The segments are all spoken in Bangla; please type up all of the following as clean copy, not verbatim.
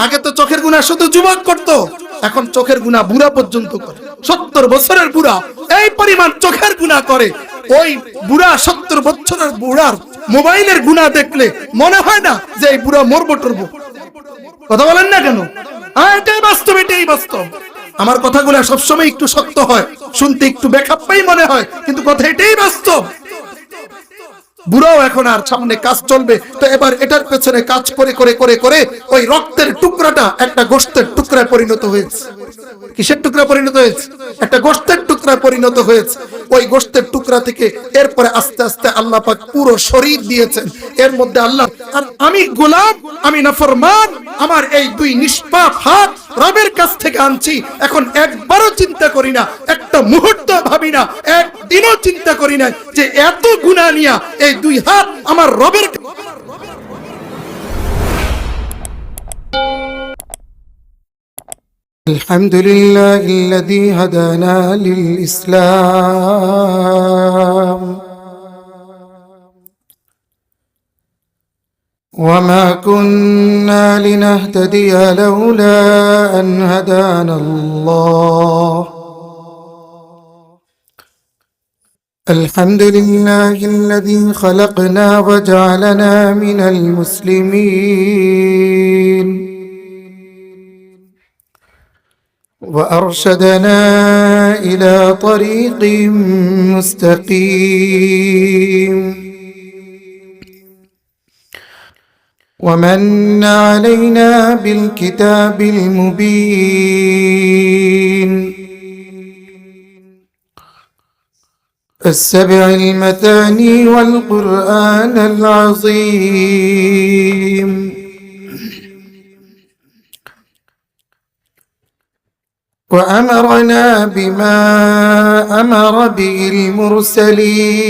আগে তো চোখের গুনাহ শুধু যুবক করত, এখন চোখের গুনাহ বুড়া পর্যন্ত করে। 70 বছরের বুড়া এই পরিমাণ চোখের গুনাহ করে। ওই বুড়া 70 বছরের বুড়ার মোবাইলের গুনাহ দেখলে মনে হয় না যে এই বুড়া মরবো টরবো? কথা বলেন না কেন? এটাই বাস্তব, এটাই বাস্তব। আমার কথাগুলো সবসময় একটু শক্ত হয়, শুনতে একটু বেখাপ্পাই মনে হয়, কিন্তু কথা এটাই বাস্তব। বুড়াও এখন আর সামনে কাজ চলবে, তো এবার এটার পেছনে কাজ করে করে করে করে ওই রক্তের টুকরাটা একটা গোশতের টুকরায় পরিণত হয়েছে। কিসের টুকরা পরিণত হয়েছে? একটা গোশতের টুকরা পরিণত হয়েছে। ওই গোশতের টুকরা থেকে এরপরে আস্তে আস্তে আল্লাহ পাক পুরো শরীর দিয়েছেন। এর মধ্যে আল্লাহ আর আমি গোলাম, আমি নাফরমান, আমার এই দুই নিষ্পাপ হাত রবের কাছ থেকে আনছি। এখন একবারও চিন্তা করি না, একটা মুহূর্ত ভাবি না, একদিনও চিন্তা করি না যে এত গুনাহ নিয়া এই দুই হাত আমার রবের। الحمد لله الذي هدانا للإسلام وما كنا لنهتدي لولا أن هدانا الله الحمد لله الذي خلقنا وجعلنا من المسلمين وأرشدنا إلى طريق مستقيم ومن علينا بالكتاب المبين السبع المثاني والقرآن العظيم وأمرنا بما أمر به المرسلين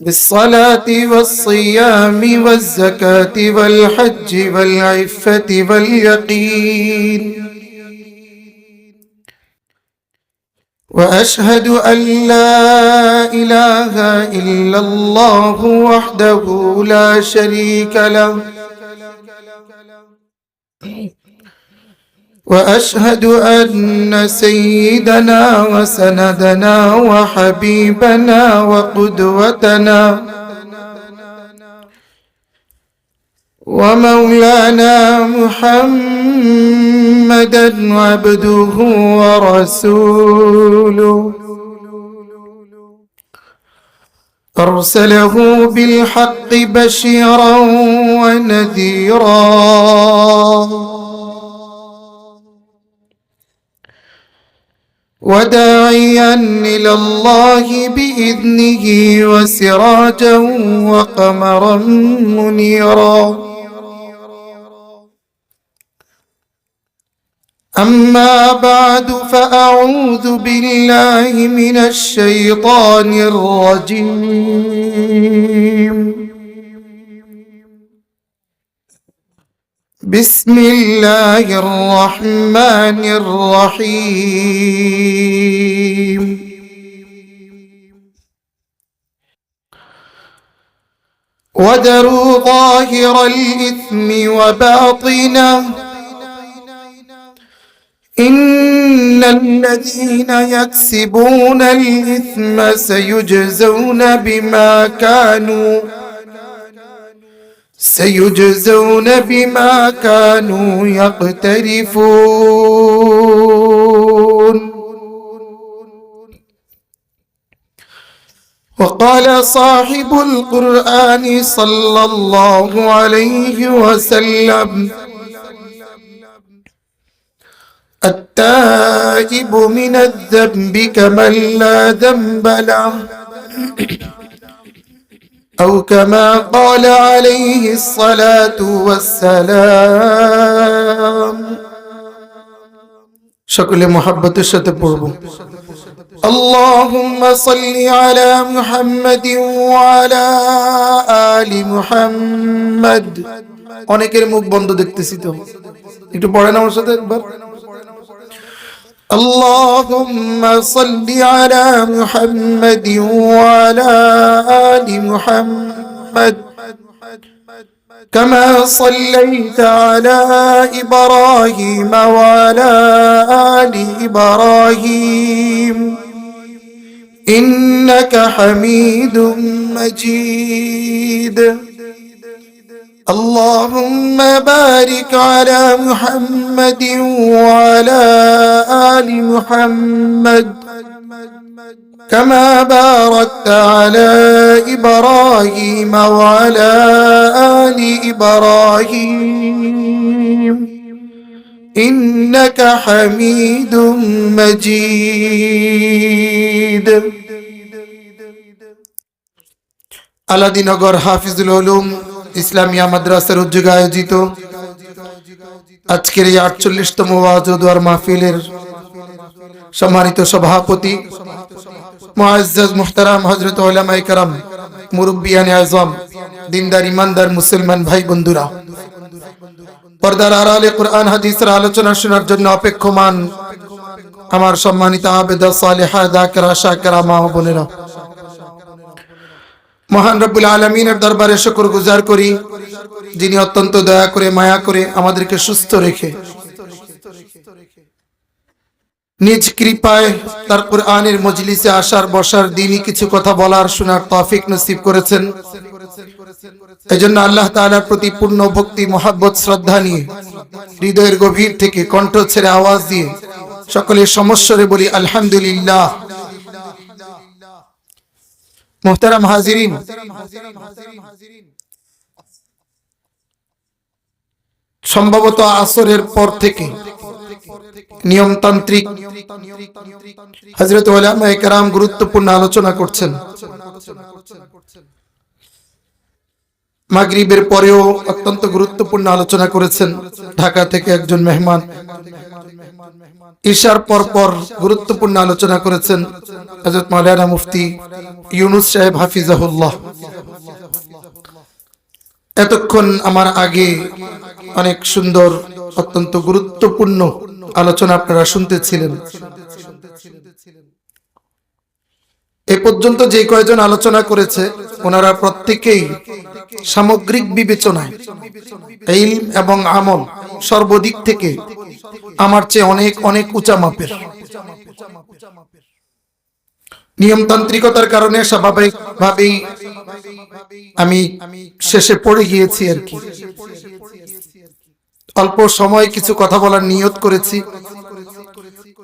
بالصلاة والصيام والزكاة والحج والعفة واليقين وأشهد أن لا إله إلا الله وحده لا شريك له وأشهد أن سيدنا وسندنا وحبيبنا وقدوتنا ومولانا محمدا عبده ورسوله أرسله بالحق بشيرا ونذيرا وداعيا إلى الله بإذنه وسراجا وقمرا منيرا أما بعد فأعوذ بالله من الشيطان الرجيم بسم الله الرحمن الرحيم وذروا ظاهر الإثم وباطنه إن الذين يكسبون الإثم سيجزون بما كانوا يقترفون وقال صاحب القرآن صلى الله عليه وسلم التائب من الذنب كمن لا ذنب له أو كما قال عليه الصلاة والسلام شكل محبة الشتبورب اللهم صل على محمد وعلى آل محمد অনেকের মুখ বন্ধ দেখতেছি তো একটু পড়েন আমার সাথে একবার اللهم صل على محمد وعلى آل محمد كما صليت على إبراهيم وعلى آل إبراهيم إنك حميد مجيد اللهم بارك على محمد وعلى آل محمد كما باركت على إبراهيم وعلى آل إبراهيم إنك حميد مجيد আলাদীনগর হাফিজুল উলুম ইসলামিয়া মাদ্রাসার উদ্যোগে আয়োজিত আজকের এই ৪৮তম ওয়াজ ও দোয়ার মাহফিলের সম্মানিত সভাপতি মুআজ্জাজ মুহতারাম হযরত উলামায়ে কেরাম মুরব্বিয়ানে আযম দিনদার ইমানদার মুসলমান ভাই বন্ধুরা, পর্দার আড়ালে কোরআন হাদিসের আলোচনা শোনার জন্য অপেক্ষমান আমার সম্মানিত আবেদা সালেহা যাকিরা শাকিরা মা ও বোনেরা, মহান রব্বুল আলামিনের দরবারে শুকরগুজার করি যিনি অত্যন্ত দয়া করে মায়া করে আমাদেরকে সুস্থ রেখে নিজ কৃপায় তার কোরআনের মজলিসে আসার বসার দিনই কিছু কথা বলার শোনার তৌফিক নসিব করেছেন। এজন্য আল্লাহ তাআলার প্রতি পূর্ণ ভক্তি মহব্বত শ্রদ্ধা নিয়ে হৃদয়ের গভীর থেকে কণ্ঠ ছেড়ে আওয়াজ দিয়ে সকলের সমস্বরে বলি আলহামদুলিল্লাহ। মুহতারাম হাজিরিন, সম্ভবত আসরের পর থেকে নিয়মতান্ত্রিক হযরত উলামায়ে কেরাম গুরুত্বপূর্ণ আলোচনা করছেন। মাগরিবের পরেও অত্যন্ত গুরুত্বপূর্ণ আলোচনা করেছেন ঢাকা থেকে একজন মেহমান। ঈশার পর গুরুত্বপূর্ণ আলোচনা করেছেন হযরত মাওলানা মুফতি ইউনুস সাহেব হাফিজাহুল্লাহ। এতক্ষণ আমার আগে অনেক সুন্দর অত্যন্ত গুরুত্বপূর্ণ আলোচনা আপনারা শুনতেছিলেন। এ পর্যন্ত যে কয়জন আলোচনা করেছে ওনারা প্রত্যেকেই সামগ্রিক বিবেচনায় ইলম এবং আমল সর্বদিক থেকে আমার চেয়ে অনেক অনেক উঁচা মাপের। নিয়মতান্ত্রিকতার কারণে স্বাভাবিকভাবেই আমি শেষে পড়ে গিয়েছি আর কি। অল্প সময় কিছু কথা বলার নিয়ত করেছি।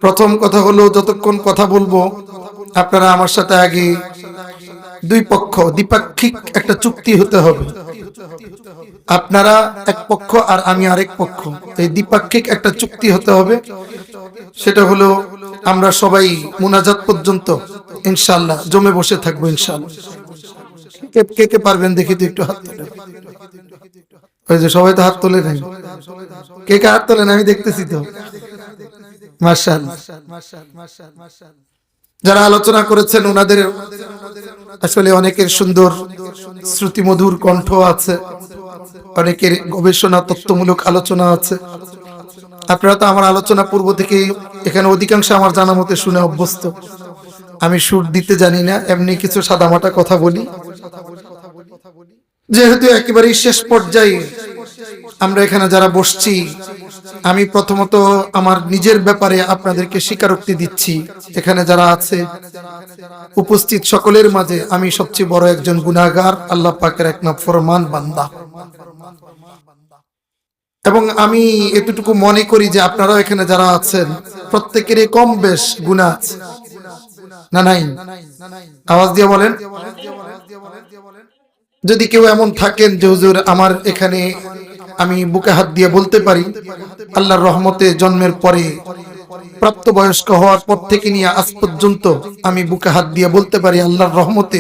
প্রথম কথা হলো, যতক্ষণ কথা বলবো আপনারা আমার সাথে আগে দুই পক্ষ দ্বিপাক্ষিক একটা চুক্তি হতে হবে। আপনারা এক পক্ষ আর আমি আরেক পক্ষ, এই দ্বিপাক্ষিক একটা চুক্তি হতে হবে। সেটা হলো আমরা সবাই মুনাজাত পর্যন্ত ইনশাআল্লাহ জমে বসে থাকবো ইনশাআল্লাহ। কে কে পারবেন দেখি তো একটু হাত তোলেন। ওই যে সবাই তো হাত তোলে নাই, কে কে হাত তোলেন আমি দেখতেছি তো। মাশাআল্লাহ। যারা আলোচনা করেছেন ওনাদের আসলে অনেকের সুন্দর শ্রুতিমধুর কণ্ঠ আছে, অনেকের গবেষণা তত্ত্বমূলক আলোচনা আছে। আপনারা তো আমার আলোচনা পূর্ব থেকেই এখানে অধিকাংশ আমার জানা মতে শুনে অভ্যস্ত। আমি সুর দিতে জানি না, এমনি কিছু সাদামাটা কথা বলি। যেহেতু একেবারেই শেষ পর্যায়ে আমরা এখানে যারা বসছি, আমি প্রথমত আমার নিজের ব্যাপারে আপনাদেরকে স্বীকারোক্তি দিচ্ছি। এখানে যারা আছে উপস্থিত সকলের মাঝে আমি সবচেয়ে বড় একজন গুনাহগার, আল্লাহ পাকের এক নাফরমান বান্দা। এবং আমি এতটুকু মনে করি যে আপনারাও এখানে যারা আছেন প্রত্যেকেরই কম বেশ গুনাহ আছে, না নাই? আওয়াজ দিয়ে বলেন। যদি কেউ এমন থাকেন যে হুজুর আমার এখানে আমি বুকে হাত দিয়ে বলতে পারি আল্লাহর রহমতে জন্মের পরে প্রাপ্তবয়স্ক হওয়ার পর থেকে নিয়ে আজ পর্যন্ত আমি বুকে হাত দিয়ে বলতে পারি আল্লাহর রহমতে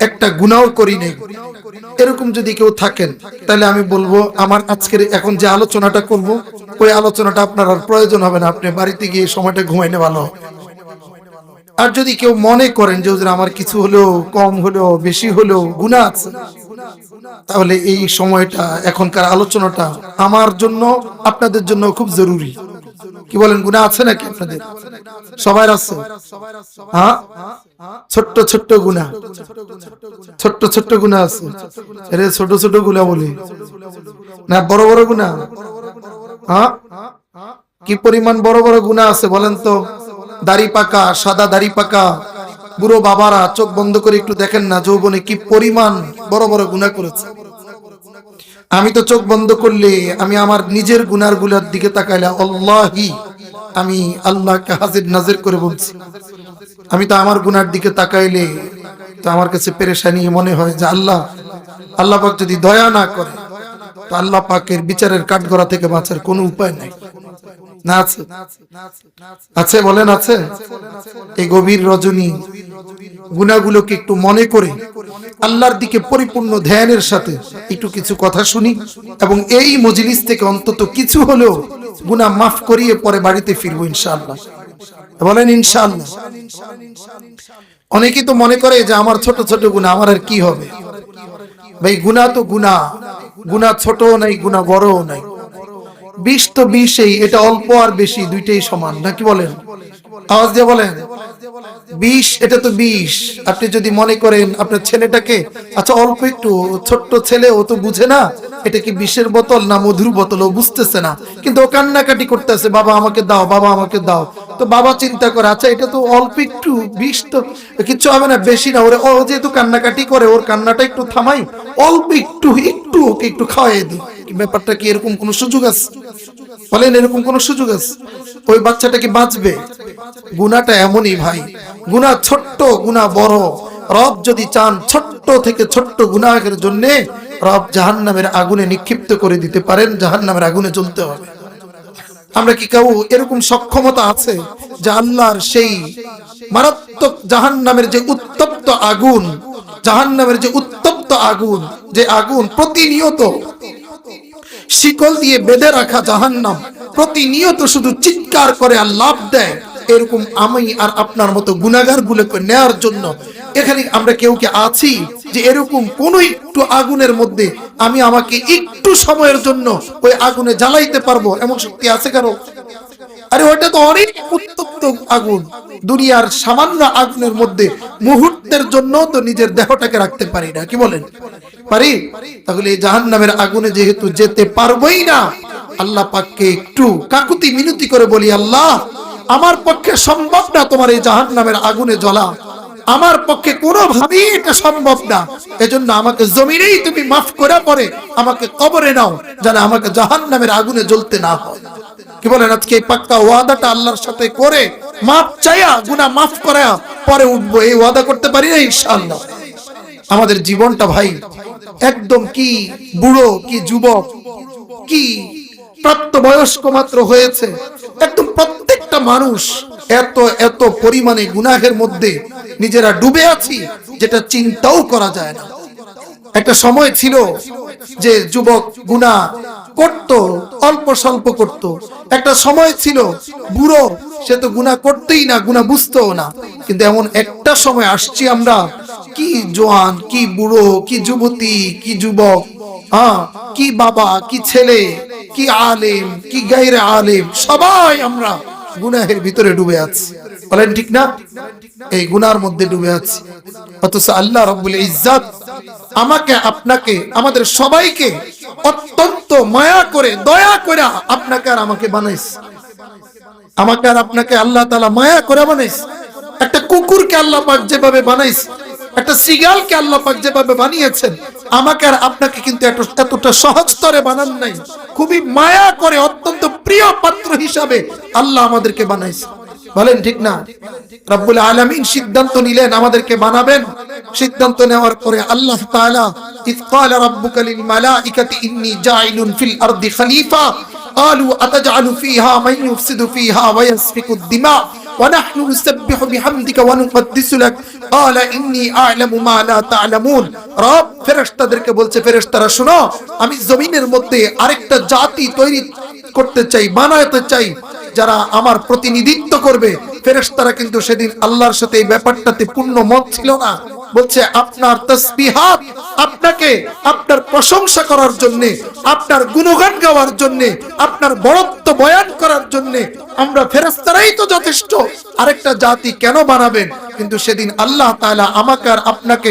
একটা গুনাহও করি নাই, এরকম যদি কেউ থাকেন তাহলে আমি বলবো আমার আজকের এখন যে আলোচনাটা করব ওই আলোচনাটা আপনার আর প্রয়োজন হবে না, আপনি বাড়িতে গিয়ে সময়টা ঘুমাইলে ভালো। আর যদি কেউ মনে করেন যে হুজুর আমার কিছু হলেও কম হলেও বেশি হলেও গুনাহ আছে, তাহলে এই সময়টা এখনকার আলোচনাটা আমার জন্য আপনাদের জন্য খুব জরুরি। কি বলেন, গুনাহ আছে নাকি আপনাদের? সবার আছে? হ্যাঁ, ছোট্ট ছোট্ট গুনাহ, ছোট্ট ছোট্ট গুনাহ আছে। আরে ছোট ছোট গুনাহ বলি না, বড় বড় গুনাহ? হ্যাঁ, কি পরিমাণ বড় বড় গুনাহ আছে বলেন তো? দাড়ি পাকা, সাদা দাড়ি পাকা বুড়ো বাবারা চোখ বন্ধ করে একটু দেখেন না, যৌবনে কি পরিমাণ বড় বড় গুনাহ করেছে। আমি তো চোখ বন্ধ করলে আমি আমার নিজের গুনার গুলার দিকে তাকাইলে আল্লাহি, আমি আল্লাহকে হাজির নাজির করে বলছি, আমি তো আমার গুনার দিকে তাকাইলে তো আমার কাছে পেরেশানি মনে হয় যে আল্লাহ, আল্লাহ পাক যদি দয়া না করে তো আল্লাহ পাকের বিচারের কাঠগড়া থেকে বাঁচার কোনো উপায় নাই। না আছে? আছে বলেন, আছে? এই গভীর রজনী গুনাহগুলোকে একটু মনে করে আল্লাহর দিকে পরিপূর্ণ ধ্যানের সাথে একটু কিছু কথা শুনি, এবং এই মজলিস থেকে অন্তত কিছু হলেও গুনাহ মাফ করিয়ে পরে বাড়িতে ফিরবো ইনশাআল্লাহ। বলেন ইনশাআল্লাহ। অনেকেই তো মনে করে যে আমার ছোট ছোট গুনাহ, আমার আর কি হবে? ভাই গুনাহ তো গুনাহ, গুনাহ ছোটও নাই, গুনাহ বড়ও নাই। 20 তো 20ই, এটা অল্প আর বেশি দুইটাই সমান, নাকি বলেন? আওয়াজ দিয়ে বলেন 20, এটা তো 20। আপনি যদি মনে করেন আপনার ছেলেটাকে, আচ্ছা অল্প একটু, ছোট্ট ছেলে, ও তো বুঝে না এটা কি বিষের বোতল না মধুর বোতল, ও বুঝতেছে না, কিন্তু ও কান্নাকাটি করতেছে, বাবা আমাকে দাও, বাবা আমাকে দাও। তো বাবা চিন্তা করে আচ্ছা এটা তো অল্প একটু, 20 তো কিচ্ছু হবে না, বেশি না, ওরে ও যেহেতু কান্নাকাটি করে ওর কান্নাটা একটু থামাই, অল্প একটু একটু ওকে একটু খাওয়াই দিই। ব্যাপারটা কি এরকম কোন সুযোগ আছে? বলেন এরকম কোন সুযোগ আছে? ওই বাচ্চাটা কি বাঁচবে? গুনাহটা এমনই ভাই, গুনাহ ছোট্ট, গুনাহ বড়, রব যদি চান ছোট্ট থেকে ছোট্ট গুনাহের জন্য রব জাহান্নামের আগুনে নিক্ষিপ্ত করে দিতে পারেন, জাহান্নামের আগুনে জ্বলতে হবে। আমরা কি কেউ এরকম সক্ষমতা আছে যে আল্লাহর সেই মারাত্মক জাহান্নামের যে উত্তপ্ত আগুন, জাহান্নামের যে উত্তপ্ত আগুন, যে আগুন প্রতিনিয়ত শিকল দিয়ে বেঁধে রাখা জাহান্নাম প্রতিনিয়ত শুধু চিৎকার করে আর লাফ দেয়, এরকম আমি আর আপনার মতো গুনাহগার গুলোকে নেয়ার জন্য এখানে আমরা কেউ কি আছি যে এরকম কোন একটু আগুনের মধ্যে আমি আমাকে একটু সময়ের জন্য ওই আগুনে জ্বালাইতে পারবো, এমন শক্তি আছে কারো? আরে ওটা তো অনেক উত্তপ্ত আগুন, দুনিয়ার সামান্য আগুনের মধ্যে মুহূর্তের জন্য তো নিজের দেহটাকে রাখতে পারি না, কি বলেন? পারি? তাহলে এই জাহান্নামের আগুনে যেহেতু যেতে পারবোই না, আল্লাহ পাককে একটু কাকুতি মিনতি করে বলি, আল্লাহ আমার পক্ষে সম্ভব না তোমার এই জাহান্নামের আগুনে জ্বলা, আমার পক্ষে কোনোভাবেই এটা সম্ভব না, এজন্য আমাকে জমিনেই তুমি মাফ করে পরে আমাকে কবরে নাও, যেন আমাকে জাহান্নামের আগুনে জ্বলতে না হয়। কি বলেন? আজকে এই পাক্কা ওয়াদাটা আল্লাহর সাথে করে মাফ চাইয়া, গুনাহ মাফ করা পরে উঠবো, এই ওয়াদা করতে পারি না ইনশাআল্লাহ? আমাদের জীবনটা ভাই একদম কি বুড়ো, কি যুবক, কি প্রাপ্তবয়স্ক মাত্র হয়েছে, একদম প্রত্যেকটা মানুষ এত এত পরিমাণে গুনাহের মধ্যে নিজেরা ডুবে আছি যেটা চিন্তাও করা যায় না। একটা সময় ছিল যে যুবক গুনাহ করত, অল্প স্বল্প করত। একটা সময় ছিল বুড়ো, সে তো গুনাহ করতেই না, গুনাহ বুঝতেও না। কিন্তু এমন একটা সময় আসছি আমরা, কি জওয়ান, কি বুড়ো, কি যুবতী, কি যুবক, কি বাবা, কি ছেলে, কি আলেম, কি গায়রে আলেম, সবাই আমরা গুনাহের ভিতরে ডুবে আছি। বলেন ঠিক না? এই গুনার মধ্যে ডুবে আছি, অথচ আল্লাহ রাব্বুল ইজ্জত আমাকে, আপনাকে, আমাদের সবাইকে অত্যন্ত মায়া করে, দয়া করে আপনাকে আর আমাকে বানাইছে। আমাকে আর আপনাকে আল্লাহ তাআলা মায়া করে বানাইছে। একটা কুকুরকে আল্লাহ পাক যেভাবে বানাইছে, একটা সিগালকে আল্লাহ পাক যেভাবে বানিয়েছেন, আমাকে আর আপনাকে কিন্তু এতটা সহজ স্তরে বানান নাই। খুবই মায়া করে, অত্যন্ত প্রিয় পাত্র হিসাবে আল্লাহ আমাদেরকে বানাইছে। বলেন ঠিক না? রব্বুল আলামিন সিদ্ধান্ত নিলেন আমাদেরকে বানাবেন। সিদ্ধান্ত নেওয়ার পরে আল্লাহ তাআলা ইয ক্বালা রাব্বুকা লিল মালাইকাতি ইন্নী জাইলুন ফিল আরদি খলিফা ক্বালু আতাজআলু ফীহা মান ইউফসিদু ফীহা ওয়া ইয়াসফিকুদ দিমা ওয়া নাহনু নুসাব্বিহু বিহামদিকা ওয়া নুকদ্দিসু লাক ক্বালা ইন্নী আ'লামু মা লা তা'লামুন। রব ফেরেশতাদেরকে বলছে, ফেরেশতারা শুনো, আমি জমিনের মধ্যে আরেকটা জাতি তৈরি করতে চাই, বানাতে চাই, যারা আমার প্রতিনিধিত্ব করবে। ফেরেশতারা কিন্তু সেদিন আল্লাহর সাথে এই ব্যাপারটাতে পূর্ণ মত ছিল না। বলছে আপনার তাসবিহাত, আপনাকে আপনার প্রশংসা করার জন্য, আপনার গুণগান গাওয়ার জন্য, আপনার বড়ত্ব বয়ান করার জন্য। আমরা ফেরেশতারাই তো যথেষ্ট, আরেকটা জাতি কেন বানাবেন? কিন্তু সেদিন আল্লাহ তাআলা আমাকে আর আপনাকে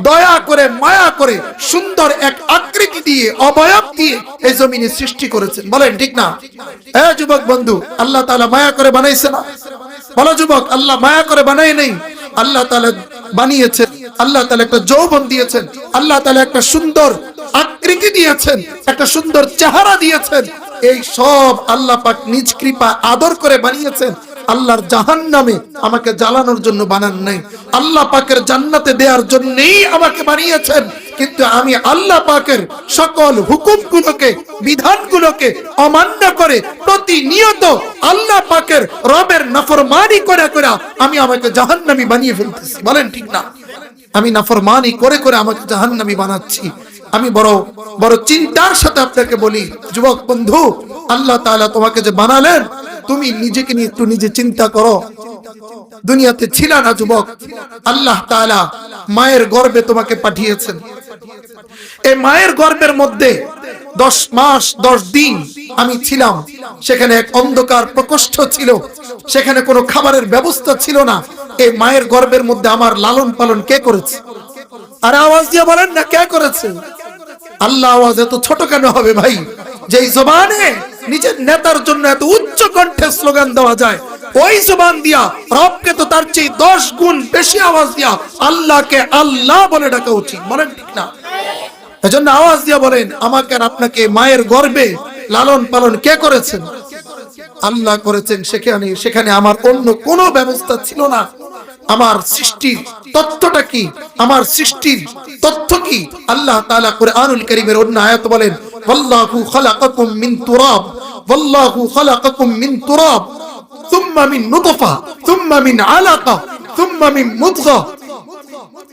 দয়া করে মায়া করে সুন্দর এক আকৃতি দিয়ে, অবয়ব দিয়ে এই জমিনে সৃষ্টি করেছেন। বলেন ঠিক না? যুবক বন্ধু, আল্লাহ তাআলা মায়া করে বানাইছে না? বলো যুবক, আল্লাহ মায়া করে বানায় নেই, আল্লাহ তাআলা বানিয়েছেন। আল্লাহ তাআলা একটা যৌবন দিয়েছেন, আল্লাহ তাআলা একটা সুন্দর আকৃতি দিয়েছেন, একটা সুন্দর চেহারা দিয়েছেন। এই সব আল্লাহ পাক নিজ কৃপা আদর করে বানিয়েছেন। আল্লাহর জাহান্নামে আমাকে জ্বালানোর জন্য বানান নাই, আল্লাহ পাকের জান্নাতে দেওয়ার জন্যই আমাকে বানিয়েছেন। কিন্তু আমি আল্লাহ পাকের সকল হুকুমগুলোকে, বিধানগুলোকে অমান্য করে প্রতিনিয়ত আল্লাহ পাকের রবের নাফরমানি করে করে আমি আমাকে জাহান্নামী বানিয়ে ফেলতেছি। বলেন ঠিক না? আমি নাফরমানি করে করে আমাকে জাহান্নামী বানাচ্ছি। আমি বড় বড় চিন্তার সাথে আপনাকে বলি, যুবক বন্ধু, আল্লাহ তাআলা তোমাকে যে বানালেন, তুমি নিজেকে নিয়ে একটু নিজে চিন্তা করো। দুনিয়াতে ছিল না যুবক, আল্লাহ তাআলা মায়ের গর্ভে তোমাকে পাঠিয়েছেন। এই মায়ের গর্ভের মধ্যে 10 মাস 10 দিন আমি ছিলাম। সেখানে এক অন্ধকার প্রকোষ্ঠ ছিল, সেখানে কোনো খাবারের ব্যবস্থা ছিল না। এই মায়ের গর্ভের মধ্যে আমার লালন পালন কে করেছে? আর আওয়াজ দিয়ে বলেন না, কে করেছে? আল্লাহ। আওয়াজ এত ছোট কেন হবে ভাই? যেই জবানে নিজের নেতার জন্য এত উচ্চ কণ্ঠে স্লোগান দেওয়া যায়, ওই জবান দিয়া রবকে তো তার চেয়ে 10 গুণ বেশি আওয়াজ দিয়া আল্লাহকে আল্লাহ বলে ডাকা উচিত। বলেন ঠিক না? এজন্য আওয়াজ দিয়া বলেন, আমাকে আর আপনাকে মায়ের গর্ভে লালন পালন কে করেছেন? আল্লাহ করেছেন। সেখানে আমার অন্য কোনো ব্যবস্থা ছিল না। আমার সৃষ্টির তত্ত্বটা কি? আমার সৃষ্টির তথ্য কি? আল্লাহ তাআলা কুরআনুল কারীমের অন্য আয়াত বলেন, ওয়াল্লাহু খালাকাকুম মিন তুরাব, ওয়াল্লাহু খালাকাকুম মিন তুরাব সুম্মা মিন নুতফা সুম্মা মিন আলাকা সুম্মা মিন মুদগা।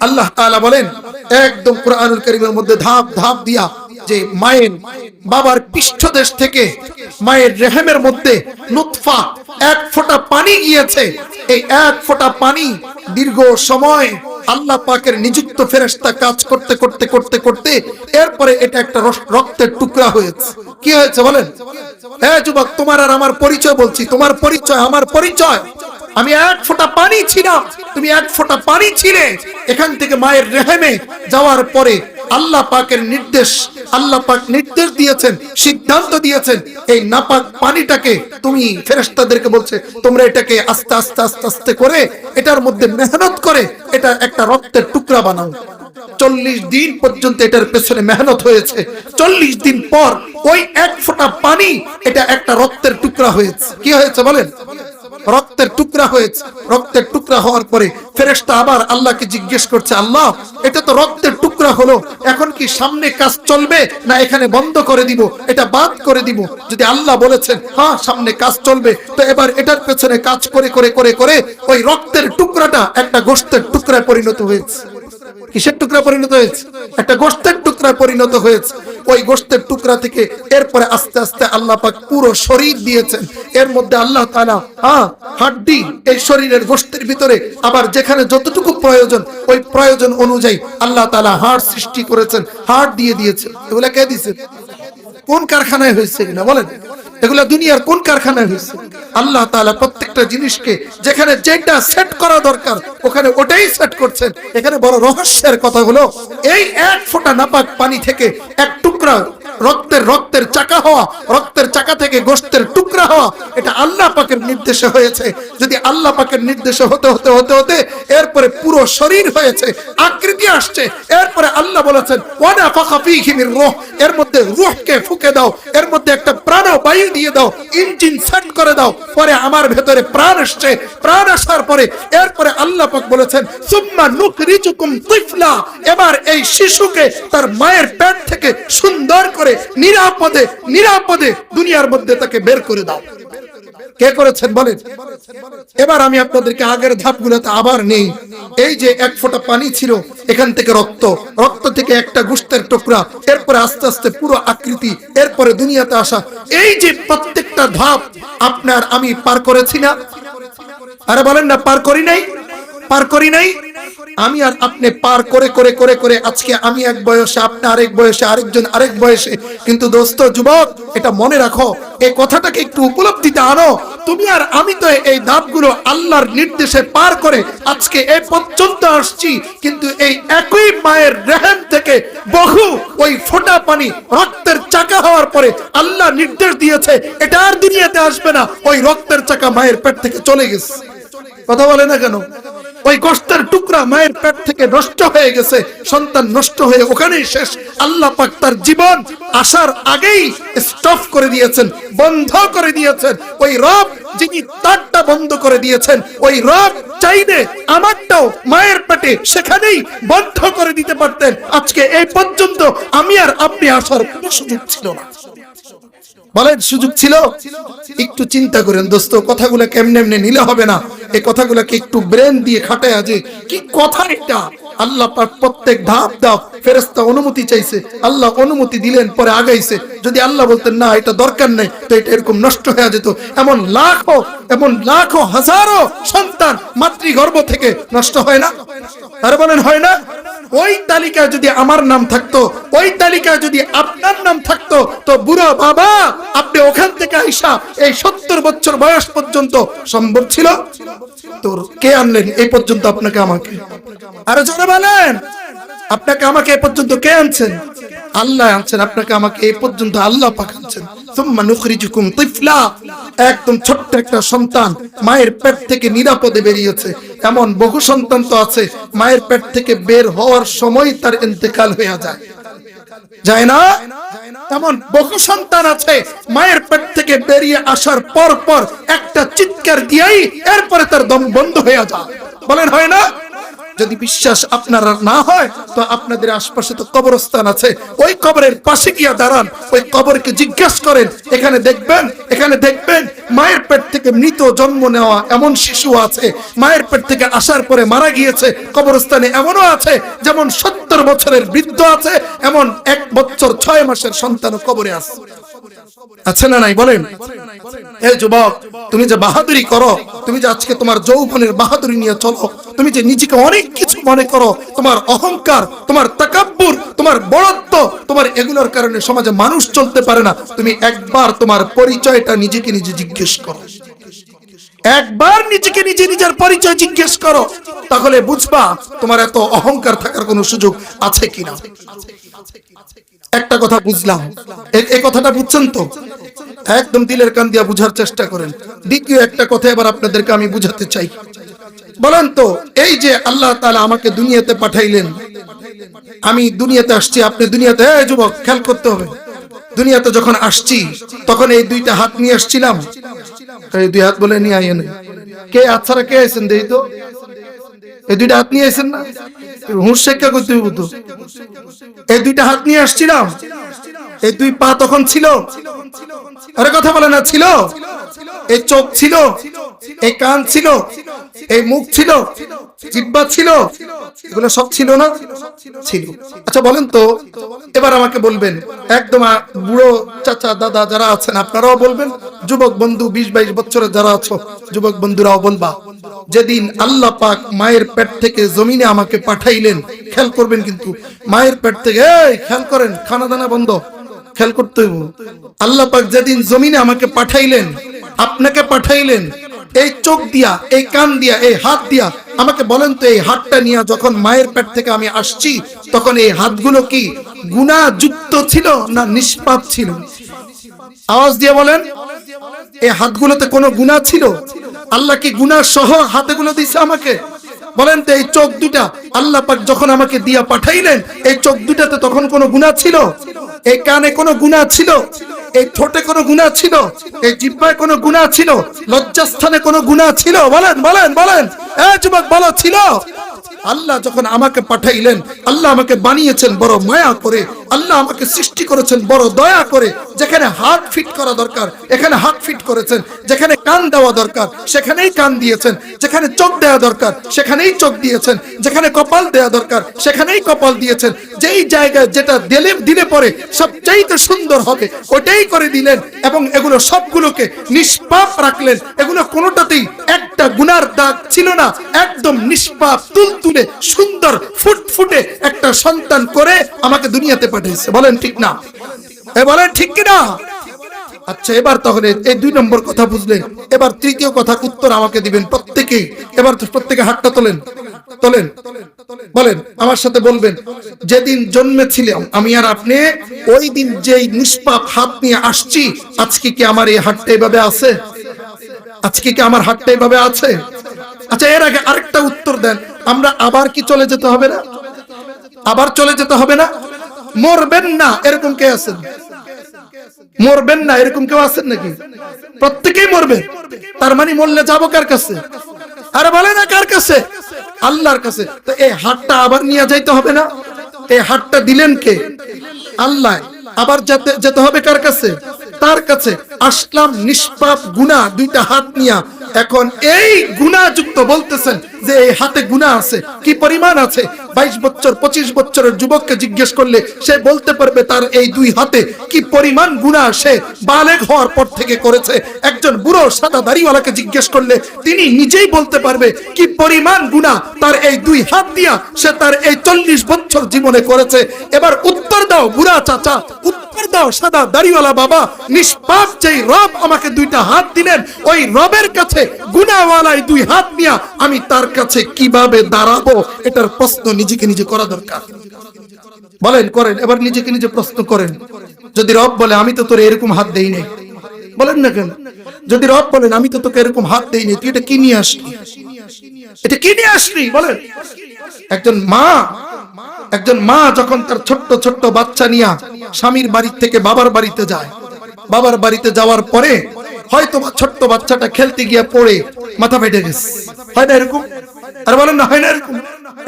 আল্লাহ তাআলা বলেন একদম কুরআনুল কারীমের মধ্যে ধাপ ধাপ দিয়া যে মায়ের বাবার পৃষ্ঠদেশ থেকে মায়ের রেহেমের মধ্যে নুতফা, এক ফোঁটা পানি গিয়েছে। এই এক ফোঁটা পানি দীর্ঘ সময় আল্লাহ পাকের নিযুক্ত ফেরেশতা কাজ করতে করতে করতে করতে এরপরে এটা একটা রক্তের টুকরা হয়েছে। কি হয়েছে বলেন? যুবক, তোমার আর আমার পরিচয় বলছি, তোমার পরিচয় আমার পরিচয়। আমি এক ফোঁটা পানি ছিলাম, তুমি এক ফোঁটা পানি ছিলে। এখান থেকে মায়ের রেহেমে যাওয়ার পরে আল্লাহ পাকের নির্দেশ, আল্লাহ পাক নির্দেশ দিয়েছেন, সিদ্ধান্ত দিয়েছেন, এই নাপাক পানিটাকে তুমি ফেরেশতাদেরকে বলছে তোমরা এটাকে আস্তে আস্তে আস্তে আস্তে করে এটার মধ্যে মেহনত করে এটা একটা রক্তের টুকরা বানাও। 40 দিন পর্যন্ত এটার পেছনে মেহনত হয়েছে। 40 দিন পর ওই এক ফোঁটা পানি এটা একটা রক্তের টুকরা হয়েছে। কি হয়েছে বলেন? রক্তের টুকরা হয়েছে। রক্তের টুকরা হওয়ার পরে ফেরেশতা আবার আল্লাহকে জিজ্ঞেস করছে, আল্লাহ এটা তো রক্তের টুকরা হলো, এখন কি সামনে কাজ চলবে না এখানে বন্ধ করে দিব, এটা বাদ করে দিব? যদি আল্লাহ বলেছেন হ্যাঁ সামনে কাজ চলবে, তো এবার এটার পেছনে কাজ করে করে করে করে ওই রক্তের টুকরাটা একটা গোশতের টুকরায় পরিণত হয়েছে। কিসের টুকরা পরিণত হয়েছে? একটা গোশতের টুকরা পরিণত হয়েছে। ওই গোশতের টুকরা থেকে এরপরে আস্তে আস্তে আল্লাহ পাক পুরো শরীর দিয়েছেন। এর মধ্যে আল্লাহ তাআলা হাড্ডি, এই শরীরের গোশতের ভিতরে আবার যেখানে যতটুকু প্রয়োজন ওই প্রয়োজন অনুযায়ী আল্লাহ তাআলা হাড় সৃষ্টি করেছেন, হাড় দিয়ে দিয়েছেন। এগুলা কে দিয়েছেন? কোন কারখানায় হয়েছে কিনা বলেন? এগুলা দুনিয়ার কোন কারখানায় হয়েছে? আল্লাহ তাআলা প্রত্যেকটা জিনিসকে যেখানে যেটা সেট করা দরকার ওখানে ওটাই সেট করছেন। এখানে বড় রহস্যের কথা হলো, এই এক ফোঁটা নাপাক পানি থেকে এক টুকরা রক্তের চাকা হওয়া, রক্তের চাকা থেকে গোশতের টুকরা হওয়া, এটা আল্লাহ পাকের নির্দেশে হয়েছে। যদি আল্লাহ পাকের নির্দেশে হতে হতে হতে হতে এরপরে পুরো শরীর হয়েছে, আকৃতি আসছে। এরপরে আল্লাহ বলেছেন ওয়ানাফাখা ফীহি মির রূহ, এর মধ্যে রূহকে ফুঁকে দাও, এর মধ্যে একটা প্রাণবায়ু দিয়ে দাও, ইঞ্জিন সেট করে দাও। পরে আমার ভেতরে প্রাণ আসছে। প্রাণ আসার পরে এরপরে আল্লাহ পাক বলেছেন সুম্মা নুখরিজুকুম তিফলা, এবার এই শিশুকে তার মায়ের পেট থেকে সুন্দর করে নিরাপদে নিরাপদে দুনিয়ার মধ্যে তাকে বের করে দাও। কে করেছেন বলেন? এবার আমি আপনাদেরকে আগের ধাপগুলোতে আবার নেই। এই যে এক ফোঁটা পানি ছিল, এখান থেকে রক্ত, রক্ত থেকে একটা গোশতের টুকরা, এরপরে আস্তে আস্তে পুরো আকৃতি, এরপরে দুনিয়াতে আসা, এই যে প্রত্যেকটা ধাপ আপনার আমি পার করেছি না? আরে বলেন না, পার করি নাই? পার করি নাই? আমি আর আপনি পার করে করে করে করে আজকে আমি এক বয়সে, আপনি আরেক বয়সে, আরেকজন আরেক বয়সে। কিন্তু দোস্ত যুবক, এটা মনে রাখো, এই কথাটাকে একটু উপলব্ধিতে আনো। তুমি আর আমি তো এই ধাপগুলো আল্লাহর নির্দেশে পার করে আজকে এই পর্যন্ত আসছি, কিন্তু এই একই মায়ের রেহেম থেকে বহু ওই ফোঁটা পানি রক্তের চাকা হওয়ার পরে আল্লাহ নির্দেশ দিয়েছে এটা আর দুনিয়াতে আসবে না, ওই রক্তের চাকা মায়ের পেট থেকে চলে গেছে। কথা বলে না কেন? ওই গোশতের টুকরা মায়ের পেট থেকে নষ্ট হয়ে গেছে, সন্তান নষ্ট হয়ে ওখানেই শেষ। আল্লাহ পাক তার জীবন আসার আগেই স্টপ করে দিয়েছেন, বন্ধ করে দিয়েছেন। ওই রব যিনি তারটা বন্ধ করে দিয়েছেন, ওই রব চাইলে আমারটাও মায়ের পেটে সেখানেই বন্ধ করে দিতে পারতেন। আজকে এই পর্যন্ত আমি আর আপনি আসার কোনো সুযোগ ছিল না। বলেন সুযোগ ছিল? একটু চিন্তা করেন দোস্ত, কথাগুলো কেমনে এমনি নিলে হবে না। এই কথাগুলোকে একটু ব্রেন দিয়ে খাটায়, যে কি কথা এটা। আল্লাহ পাক প্রত্যেক ধাপ ধাপ ফেরেশতা অনুমতি চাইছে, আল্লাহ অনুমতি দিলেন, পরে আগাইছে। যদি আল্লাহ বলতেন না এটা দরকার নেই, তো এটা এরকম নষ্ট হয়ে যেত। এমন লাখো হাজারো সন্তান মাতৃগর্ভ থেকে নষ্ট হয় না? আরে বলেন হয় না? ওই তালিকায় যদি আমার নাম থাকতো, ওই তালিকায় যদি আপনার নাম থাকতো, তো বুড়া বাবা আপনি ওখান থেকে আইসা এই 70 বছর বয়স পর্যন্ত সম্ভব ছিল? তোর কে আনলেন এই পর্যন্ত আপনাকে আমাকে? আরে জোরে বলেন, আপনাকে আমাকে এই পর্যন্ত কে আনছেন? আল্লাহ আনছেন আপনাকে আমাকে এই পর্যন্ত, আল্লাহ পাক আনছেন। সুম্মা নুখরিজুকুম তিফলা, একদম ছোট্ট একটা সন্তান মায়ের পেট থেকে নিরাপদে বেরিয়েছে। এমন বহু সন্তান তো আছে মায়ের পেট থেকে বের হওয়ার সময় তার ইন্তেকাল হয়ে যায় না? এমন বহু সন্তান আছে মায়ের পেট থেকে বেরিয়ে আসার পর পর একটা চিৎকার দিয়েই এরপরে তার দম বন্ধ হয়ে যায়। বলেন হয় না? যদি বিশ্বাস আপনারা না হয় তো আপনাদের আশপাশে তো কবরস্থান আছে, ওই কবরের পাশে গিয়ে দাঁড়ান, ওই কবরকে জিজ্ঞাসা করেন, এখানে দেখবেন মায়ের পেট থেকে মৃত জন্ম নেওয়া এমন শিশু আছে, মায়ের পেট থেকে আসার পরে মারা গিয়েছে। কবরস্থানে এমনও আছে যেমন 70 বছরের বৃদ্ধ আছে, এমন 1 বছর 6 মাসের সন্তানও কবরে আছে না নাই? বলেন এই যুবক, তুমি যে বাহাদুরি করো, তুমি যে আজকে তোমার যৌবনের বাহাদুরি নিয়ে চলো, তুমি যে নিজেকে অনেক কিছু মনে করো, তোমার অহংকার, তোমার তাকাব্বুর, তোমার বড়ত্ব, তোমার এগুলোর কারণে সমাজে মানুষ চলতে পারে না। তুমি একবার তোমার পরিচয়টা নিজেকে নিজে জিজ্ঞেস করো, একবার নিজেকে নিজে নিজের পরিচয় জিজ্ঞেস করো, তাহলে বুঝবা তোমার এত অহংকার থাকার কোনো সুযোগ আছে কিনা। একটা কথা বুঝলাম, এই কথাটা বুঝছেন তো? একদম দিলের কান দিয়া বুঝার চেষ্টা করেন। দ্বিতীয় একটা কথা এবার আপনাদেরকে আমি বুঝাতে চাই। বলেন তো, এই যে আল্লাহ তাআলা আমাকে দুনিয়াতে পাঠাইলেন, আমি দুনিয়াতে আসছি, আপনি দুনিয়াতে, এই যুবক খেয়াল করতে হবে, দুনিয়াতে যখন আসছি তখন এই 2টা হাত নিয়ে আসছিলাম। এই 2 হাত বলে নিয়ে আইয়েন। কে হাত ছাড়া কে আইছেন দেই তো? এই 2টা হাত নিয়ে আইছেন না? হুঁশ শেখা করতে হবে তো। এই 2টা হাত নিয়ে আসছিলাম, এই 2 পা তখন ছিল? আরে কথা বলে না, ছিল? এই চোখ ছিল, এই কান ছিল, এই মুখ ছিল, জিহ্বা ছিল, এগুলো সব ছিল না? ছিল। আচ্ছা বলেন তো, এবার আমাকে বলবেন, একদম বুড়ো চাচা দাদা যারা আছেন আপনারাও বলবেন, যুবক বন্ধু 20-22 বছরের যারা আছো যুবক বন্ধুরাও বলবা, যেদিন আল্লাহ পাক মায়ের পেট থেকে জমিনে আমাকে পাঠাইলেন, খেয়াল করবেন কিন্তু, মায়ের পেট থেকে, এই খেয়াল করেন, খানা দানা বন্ধ, খেয়াল করতে হইব। আল্লাহ পাক যেদিন জমিনে আমাকে পাঠাইলেন, আপনাকে পাঠাইলেন, এই চোখ দিয়া, এই কান দিয়া, এই হাত দিয়া, আমাকে বলেন তো, এই হাতটা নিয়ে যখন মায়ের পেট থেকে আমি আসছি, তখন এই হাতগুলো কি গুনাহযুক্ত ছিল না নিষ্পাপ ছিল? আওয়াজ দিয়ে বলেন, এই হাতগুলোতে কোনো গুনাহ ছিল? আল্লাহ কি গুনাহ সহ হাতগুলো দিয়েছে আমাকে? বলেন তো, এই চোখ 2টা আল্লাহ পাক যখন আমাকে দিয়া পাঠাইলেন, এই চোখ 2টাতে তখন কোনো গুনাহ ছিল? এই কানে কোনো গুনাহ ছিল? এই ঠোঁটে কোনো গুনাহ ছিল? এই জিহ্বায় কোনো গুনাহ ছিল? লজ্জাস্থানে কোনো গুনাহ ছিল? বলেন বলেন বলেন, এই যুবক বলো, ছিল? আল্লাহ যখন আমাকে পাঠাইলেন, আল্লাহ আমাকে বানিয়েছেন বড় মায়া করে, আল্লাহ আমাকে সৃষ্টি করেছেন বড় দয়া করে, যেখানে হার্ট ফিট করা দরকার এখানে হার্ট ফিট করেছেন, যেখানে কান দেওয়া দরকার সেখানেই কান দিয়েছেন, যেখানে চোখ দেওয়া দরকার সেখানেই চোখ দিয়েছেন, যেখানে কপাল দেওয়া দরকার সেখানেই কপাল দিয়েছেন। যেই জায়গায় যেটা দিলে পরে সবচাইতে সুন্দর হবে ওটাই করে দিলেন, এবং এগুলো সবগুলোকে নিষ্পাপ রাখলেন। এগুলো কোনোটাতেই একটা গুনার দাগ ছিল না, একদম নিষ্পাপ তুলতুলে সুন্দর ফুটফুটে একটা সন্তান করে আমাকে দুনিয়াতে পাঠিয়েছে। বলেন ঠিক না? বলেন ঠিক কিনা? আচ্ছা, এবার তাহলে এই 2 নম্বর কথা বুঝলেন। এবার তৃতীয় কথার উত্তর আমাকে দিবেন প্রত্যেকেই। এবার প্রত্যেকে হাতটা তোলেন, বলেন আমার সাথে বলবেন, যেদিন জন্মেছিলাম আমি আর আপনি, ওই দিন যেই নিষ্পাপ হাত নিয়ে আসছি, আজকে কি আমার এই হাতটা এইভাবে আছে? আজকে কি আমার হাতটা এইভাবে আছে? আচ্ছা, এর আগে আরেকটা উত্তর দেন, আমরা আবার কি চলে যেতে হবে না? আবার চলে যেতে হবে না? মরবেন না এরকম কে আছেন? মরবেন না এরকম কেউ আছেন নাকি? প্রত্যেকেই মরবে। তার মানে মরলে যাবো কার কাছে? আরে বলে না কার কাছে? আল্লাহর কাছে। তো এই হাতটা আবার নিয়ে যাইতে হবে না? এই হাতটা দিলেন কে? আল্লাহ। আবার যেতে হবে কার কাছে? তার কাছে। আসলাম নিষ্পাপ গুনাহ 2টা হাত নিয়া। এখন এই গুনাহযুক্ত বলতেছেন যে এই হাতে গুনাহ আছে, কি পরিমাণ আছে? 22 বছর 25 বছরের যুবককে জিজ্ঞেস করলে সে বলতে পারবে তার এই 2 হাতে কি পরিমাণ গুনাহ সে বালেগ হওয়ার পর থেকে করেছে। একজন বুড়ো সাদা দাড়িওয়ালাকে জিজ্ঞেস করলে তিনি নিজেই বলতে পারবে কি পরিমাণ গুনাহ তার এই 2 হাত দিয়া সে তার এই 40 বছর জীবনে করেছে। এবার উত্তর দাও বুড়া চাচা, উত্তর দাও সাদা দাড়িওয়ালা বাবা, নিষ্পাপ যেই রব আমাকে 2টা হাত দিলেন, ওই রবের কাছে গুনাহওয়ালাই 2 হাত নিয়া আমি তার কাছে কিভাবে দাঁড়াবো? এটার প্রশ্ন নিজেকে নিজে করা দরকার। বলেন, করেন। এবার নিজেকে নিজে প্রশ্ন করেন। যদি রব বলে আমি তো তোর এরকম হাত দেই নাই, বলেন না কেন? যদি রব বলেন আমি তো তোকে এরকম হাত দেই নাই, তুই এটা কি নিয়ে আসলি? এটা কি নিয়ে আসলি? বলেন। একজন মা যখন তার ছোট্ট ছোট্ট বাচ্চা নিয়ে স্বামীর বাড়ি থেকে বাবার বাড়িতে যায়, বাবার বাড়িতে যাওয়ার পরে হয়তো ছোট্ট বাচ্চাটা খেলতে গিয়ে পড়ে মাথা ফেটে গেছে, হয় না এরকম? আর বলেন না হয় না এরকম?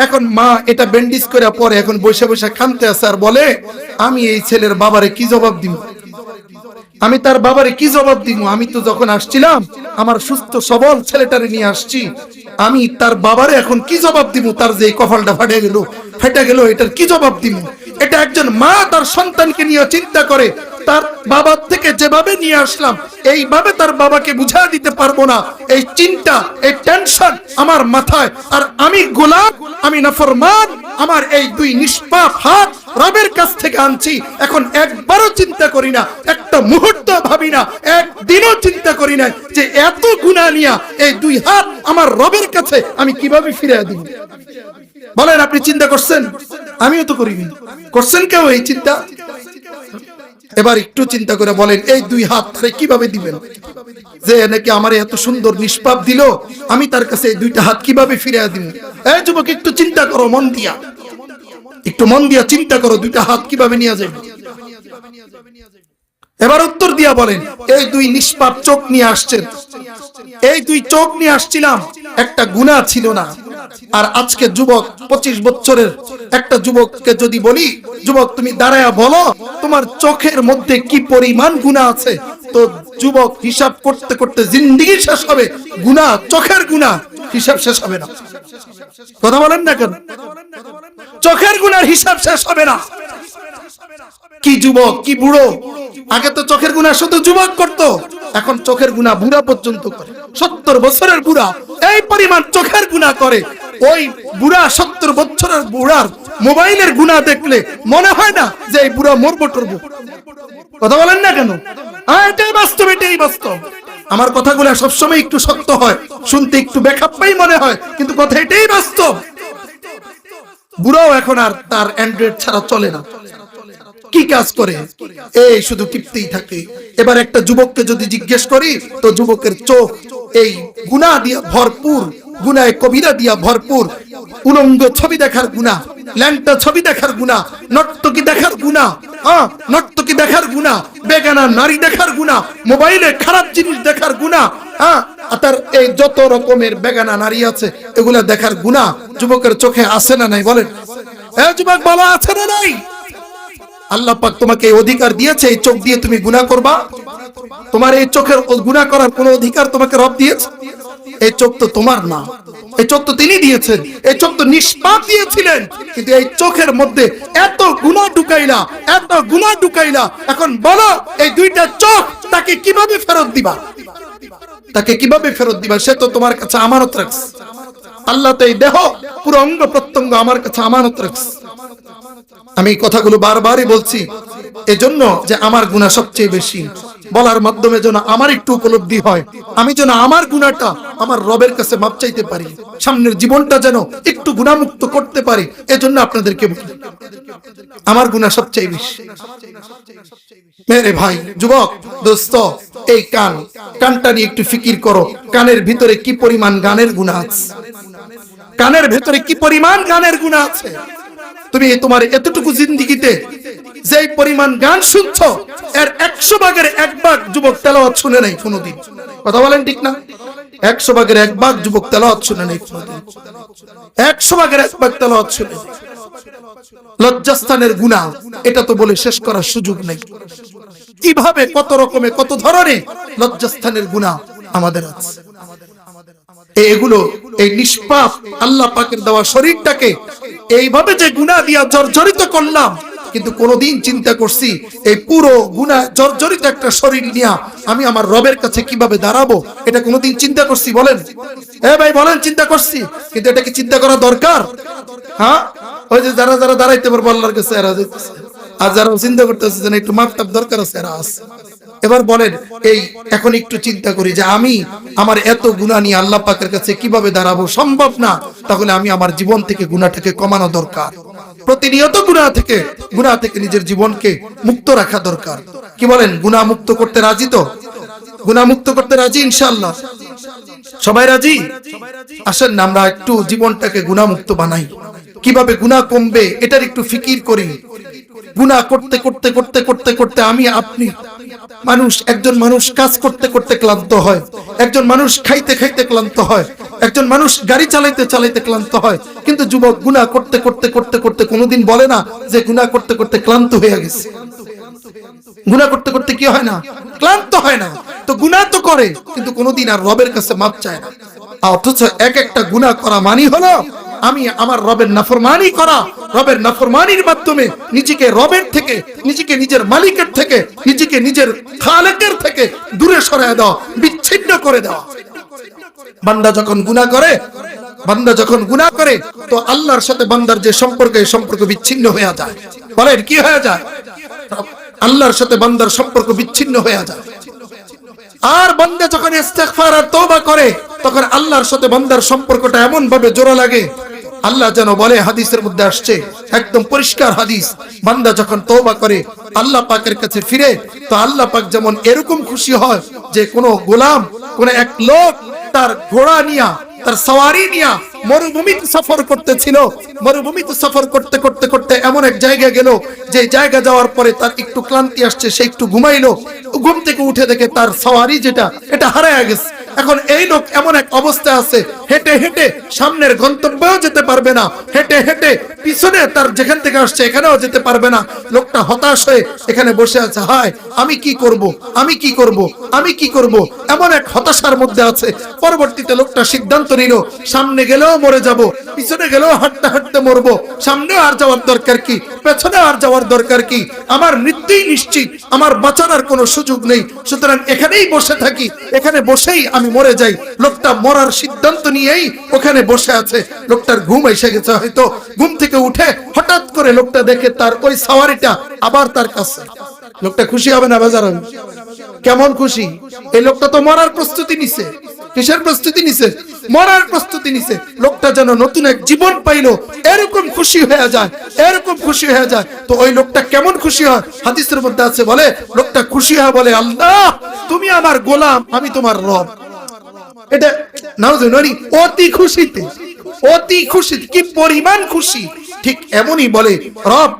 এখন মা এটা ব্যান্ডেজ করে পরে এখন বসে বসে কাঁদতে আছে আর বলে আমি এই ছেলের বাবারে কি জবাব দিব? আমি তার বাবারে কি জবাব দিব? আমি তো যখন আসছিলাম আমার সুস্থ সবল ছেলেটারে নিয়ে আসছি, আমি তার বাবারে এখন কি জবাব দিব? তার যে কপালটা ফেটে গেল এটার কি জবাব দিব? এটা একজন মা তার সন্তানকে নিয়ে চিন্তা করে, তার বাবার থেকে যেভাবে নিয়ে আসলাম এইভাবে তার বাবাকে বুঝা দিতে পারবো না। এই চিন্তা, এই টেনশন আমার মাথায়, আর আমি গোলাম, আমি নাফরমান, আমার এই 2 নিষ্পাপ হাত রবের কাছ থেকে আনছি। এখন একবারও চিন্তা করি না, একটা মুহূর্ত ভাবি না, একদিনও চিন্তা করি না যে এত গুনাহ নিয়া এই 2 হাত আমার রবের কাছে আমি কিভাবে ফিরিয়ে দিব। বলেন, আপনি চিন্তা করছেন? আমিও তো করিনি। করছেন কেউ এই চিন্তা? এবার একটু চিন্তা করে বলেন এই 2 হাত তারে কিভাবে দিবেন? যে নাকি আমার এত সুন্দর নিষ্পাপ দিল, আমি তার কাছে এই 2টা হাত কিভাবে ফিরিয়ে দিব? এই যুবক একটু চিন্তা করো, মন দিয়া, একটু মন দিয়া চিন্তা করো 2টা হাত কিভাবে নিয়ে যাবে। এবার উত্তর দিয়া বলেন, এই 2 নিষ্পাপ চোখ নিয়ে আসছেন, এই 2 চোখ নিয়ে আসছিলাম, একটা গুনাহ ছিল না। আর আজকে যুবক 25 বছরের একটা যুবককে যদি বলি যুবক তুমি দাঁড়ায়া বলো তোমার চোখের মধ্যে কি পরিমাণ গুনাহ আছে, তো যুবক হিসাব করতে করতে জিন্দেগি শেষ হবে, গুনাহ, চোখের গুনাহ হিসাব শেষ হবে না। কথা বলেন না কেন? চোখের গুনার হিসাব শেষ হবে না। কি যুবক, কি বুড়ো! আগে তো চোখের গুনাহ শুধু যুবক করতো, এখন চোখের গুনাহ বুড়া পর্যন্ত করে। 70 বছরের বুড়া এই পরিমাণ চোখের গুনাহ করে। ওই বুড়া 70 বছরের বুড়ার মোবাইলের গুনাহ দেখলে মনে হয় না যে এই বুড়া মরবো টরবো? কথা বলেন না কেন? এটাই বাস্তব, এটাই বাস্তব। আমার কথাগুলো সবসময় একটু শক্ত হয়, শুনতে একটু বেখাপ্পাই মনে হয়, কিন্তু কথা এটাই বাস্তব। বুড়াও এখন আর তার অ্যান্ড্রয়েড ছাড়া চলে না। কি কাজ করে? এই শুধু টিপতেই থাকে। এবার একটা যুবককে যদি জিজ্ঞেস করি তো যুবকের চোখ এই গুনাহ দিয়া ভরপুর, গুনাহে কবিরা দিয়া ভরপুর। উলঙ্গ ছবি দেখার গুনাহ, ল্যাংটা ছবি দেখার গুনাহ, নর্তকী দেখার গুনাহ, নর্তকী দেখার গুনাহ, বেগানা নারী দেখার গুনাহ, মোবাইলে খারাপ জিনিস দেখার গুনাহ, তার এই যত রকমের বেগানা নারী আছে এগুলা দেখার গুনাহ যুবকের চোখে আছে না নাই? বলেন, যুবক বলো আছে না নাই? আল্লাহ পাক তোমাকে এই অধিকার দিয়েছে এই চোখ দিয়ে তুমি গুনাহ করবা? তোমার এই চোখের গুনাহ করার কোনো অধিকার তোমাকে রব দিয়েছে? এই চোখ তো তোমার না, এই চোখ তো তিনি দিয়েছেন, এই চোখ তো নিষ্পাপ দিয়েছিলেন, কিন্তু এই চোখের মধ্যে এত গুনাহ ঢুকাইলা, এত গুনাহ ঢুকাইলা। এখন বলো এই দুইটা চোখ তাকে কিভাবে ফেরত দিবা? তাকে কিভাবে ফেরত দিবা? সে তো তোমার কাছে আমানত রাখছে। আল্লাহ তো এই দেহ পুরো অঙ্গ প্রত্যঙ্গ আমার কাছে আমানত রাখছে। আমি কথাগুলো বারবারই বলছি এজন্য যে আমার গুনাহ সবচেয়ে বেশি, বলার মাধ্যমে যেন আমার একটু উপলব্ধি হয়, আমি যেন আমার গুনাহটা আমার রবের কাছে মাপ চাইতে পারি, সামনের জীবনটা যেন একটু গুনাহমুক্ত করতে পারি। এজন্য আপনাদেরকে বলি আমার গুনাহ সবচেয়ে বেশি। মেরে ভাই, যুবক, দোস্ত, এই কানটা নিয়ে একটু ফিকির করো। কানের ভিতরে কি পরিমাণ গানের গুনাহ আছে, কানের ভিতরে কি পরিমাণ গানের গুনাহ আছে। তুমি তোমার এতটুকু জিন্দেগিতে যে পরিমাণ গান শুনছো এর 100 ভাগের 1 ভাগ যুবক তেলাওয়াত শুনে নাই কোনোদিন। কথা বলেন ঠিক না? 100 ভাগের 1 ভাগ যুবক তেলাওয়াত শুনে নাই কোনোদিন। 100 ভাগের 1 ভাগ তেলাওয়াত শুনে। লজ্জাস্থানের গুনাহ এটা তো বলে শেষ করার সুযোগ নেই। কিভাবে কত রকমে কত ধরনের লজ্জাস্থানের গুনাহ আমাদের আছে। এগুলো এই নিষ্পাপ আল্লাহ পাকের দেওয়া শরীরটাকে এইভাবে যে গুনাহ দিয়া জর্জরিত করলাম, কিন্তু কোনদিন চিন্তা করছি এই পুরো গুনাহ জর্জরিত একটা শরীর নিয়ে আমি আমার রবের কাছে কিভাবে দাঁড়াবো? এটা কোনদিন চিন্তা করছি? বলেন ভাই, বলেন চিন্তা করছি? কিন্তু এটা কি চিন্তা করা দরকার? হ্যাঁ, ওই যে যারা যারা দাঁড়াইতে পারবো আল্লাহর কাছে এরা যেতেছে, আর যারা চিন্তা করতেছে যে একটু মাপটাপ দরকার আছে এরা আছে। এবার বলেন এই এখন একটু চিন্তা করি যে আমি আমার এত গুনাহ নিয়ে আল্লাহ পাকের কাছে কিভাবে দাঁড়াবো? সম্ভব না। তাহলে আমি আমার জীবন থেকে গুনাহটাকে কমানো দরকার। প্রতিনিয়ত গুনাহ থেকে নিজের জীবনকে মুক্ত রাখা দরকার। কি বলেন? গুনাহ মুক্ত করতে রাজি তো? গুনাহ মুক্ত করতে রাজি ইনশাআল্লাহ? সবাই রাজি? আসেন না আমরা একটু জীবনটাকে গুনাহ মুক্ত বানাই। কিভাবে গুনাহ কমবে এটার একটু ফিকির করি। গুনাহ করতে করতে করতে করতে করতে আমি আপনি একজন মানুষ কাজ করতে করতে ক্লান্ত হয়, একজন মানুষ খাইতে খাইতে ক্লান্ত হয়, একজন মানুষ গাড়ি চালাইতে চালাইতে ক্লান্ত হয়, কিন্তু যুবক গুনাহ করতে করতে করতে করতে কোনোদিন বলে না যে গুনাহ করতে করতে ক্লান্ত হয়ে গেছে। গুনাহ করতে করতে কি হয় না? ক্লান্ত হয় না। তো গুনাহ তো করে কিন্তু কোনোদিন আর রবের কাছে মাপ চায় না। অথচ এক একটা গুনাহ করা মানি হলো আমি আমার রবের নাফরমানি করা। রবের নাফরমানির মাধ্যমে নিজেকে রবের থেকে, নিজেকে নিজের মালিকের থেকে, নিজেকে নিজের খালেকের থেকে দূরে সরায় দেওয়া, বিচ্ছিন্ন করে দেওয়া। বান্দা যখন গুনাহ করে তো আল্লাহর সাথে বান্দার যে সম্পর্ক, এই সম্পর্ক বিচ্ছিন্ন হয়ে যায়। বলেন কি হয়ে যায়? আল্লাহর সাথে বান্দার সম্পর্ক বিচ্ছিন্ন হয়ে যায়। আর বান্দা যখন ইস্তিগফার আর তওবা করে তখন আল্লাহর সাথে বান্দার সম্পর্কটা এমন ভাবে জোড়া লাগে। আল্লাহ যেন বলে, হাদিসের মধ্যে আসছে, একদম পরিষ্কার হাদিস, বান্দা যখন তওবা করে আল্লাহ পাকের কাছে ফিরে তো আল্লাহ পাক যেমন এরকম খুশি হয় যে কোন গোলাম, কোন এক লোক তার ঘোড়া নিয়া, তার সওয়ারি নিয়া মরুভূমিতে সফর করতেছিল। মরুভূমিতে সফর করতে করতে করতে এমন এক জায়গায় গেল যে জায়গা যাওয়ার পরে তার একটু ক্লান্তি আসছে, সে একটু ঘুমাইলো। ঘুম থেকে উঠে দেখে তার সওয়ারি এটা হারায় গেছে। এখন এই লোক এমন এক অবস্থা আছে, হেঁটে হেঁটে সামনের গন্তব্যেও যেতে পারবে না, হেঁটে হেঁটে পিছনে তার যেখান থেকে আসছে এখানেও যেতে পারবে না। লোকটা হতাশ হয়ে এখানে বসে আছে, হায় আমি কি করব, আমি কি করব, আমি কি করব, এমন এক হতাশার মধ্যে আছে। পরবর্তীতে লোকটা সিদ্ধান্ত নিল, সামনে গেলেও মরে যাব, পিছনে গেলেও হাঁটতে হাঁটতে মরবো, সামনে আর যাওয়ার দরকার কি, পেছনে আর যাওয়ার দরকার কি, আমার মৃত্যুই নিশ্চিত, আমার বাঁচানোর কোনো সুযোগ নেই, সুতরাং এখানেই বসে থাকি, এখানে বসেই আমি মরে যাই। লোকটা মরার সিদ্ধান্ত নিয়েই ওখানে বসে আছে। লোকটার ঘুম এসে গেছে হয়তো। ঘুম থেকে উঠে হঠাৎ করে লোকটা দেখে তার ওই সওয়ারিটা আবার তার কাছে। লোকটা খুশি হবে না বাজার? কেমন খুশি? এই লোকটা তো মরার প্রস্তুতি নিছে। কিসের প্রস্তুতি নিছে? মরার প্রস্তুতি নিছে। লোকটা যেন নতুন এক জীবন পাইলো, এরকম খুশি হয়ে যায়, এরকম খুশি হয়ে যায়। তো ওই লোকটা কেমন খুশি হয়? হাদিসের মধ্যে আছে, বলে লোকটা খুশি হয়, বলে আল্লাহ তুমি আমার গোলাম, আমি তোমার রব। এটা নাউজুবিল্লাহ, অতি খুশিতে, অতি খুশিতে, কি পরিমাণ খুশি! ঠিক এমনই বলে রব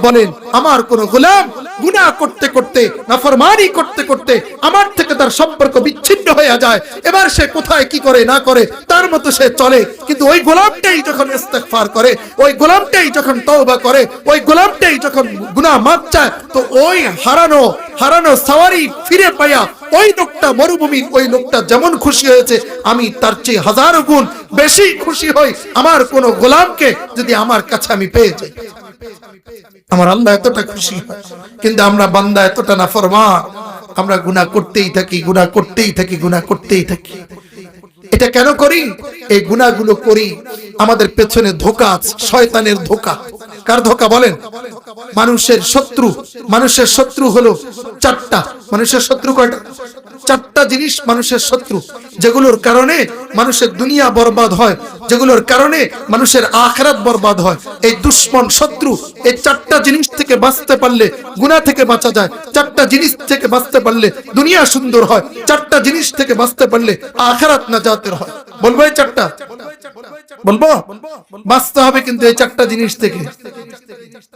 বলেন আমার কোন গোলাম গুনাহ করতে করতে, নাফরমানি করতে করতে আমার থেকে তার সম্পর্ক বিচ্ছিন্ন হয়ে যায়, এবার সে কোথায় কি করে না করে তার মতো সে চলে। কিন্তু ওই গোলামটাই যখন ইস্তেগফার করে, ওই গোলামটাই যখন তওবা করে, ওই গোলামটাই যখন গুনাহ মাফ চায়, তো ওই হারানো সাওয়ারি ফিরে পায়া ওই লোকটা, মরুভূমির ওই লোকটা যেমন খুশি হয়েছে, আমি তার চেয়ে হাজারো গুণ বেশি খুশি হই আমার কোন গোলামকে যদি আমার কাছে আমি পেয়ে যাই। আমার আল্লাহ এতটা খুশি হয়। কিন্তু আমরা বান্দা এতটা নাফরমান, আমরা গুনাহ করতেই থাকি। এটা কেন করি? এই গুনাহগুলো করি, আমাদের পেছনে ধোঁকা আছে, শয়তানের ধোঁকা। কার ধোঁকা বলেন? মানুষের শত্রু হলো চারটা। মানুষের শত্রু কয়টা? চারটা জিনিস মানুষের শত্রু, যেগুলোর কারণে মানুষের দুনিয়া বরবাদ হয়, যেগুলোর কারণে মানুষের আখিরাত বরবাদ হয়। এই দুশ্মন, শত্রু, এই চারটা জিনিস থেকে বাঁচতে পারলে গুনাহ থেকে বাঁচা যায়। চারটা জিনিস থেকে বাঁচতে পারলে দুনিয়া সুন্দর হয়। চারটা জিনিস থেকে বাঁচতে পারলে আখিরাত নাজাতের হয়। বলবো এই চারটা? বলবো? বাঁচতে হবে কিন্তু এই চারটা জিনিস থেকে।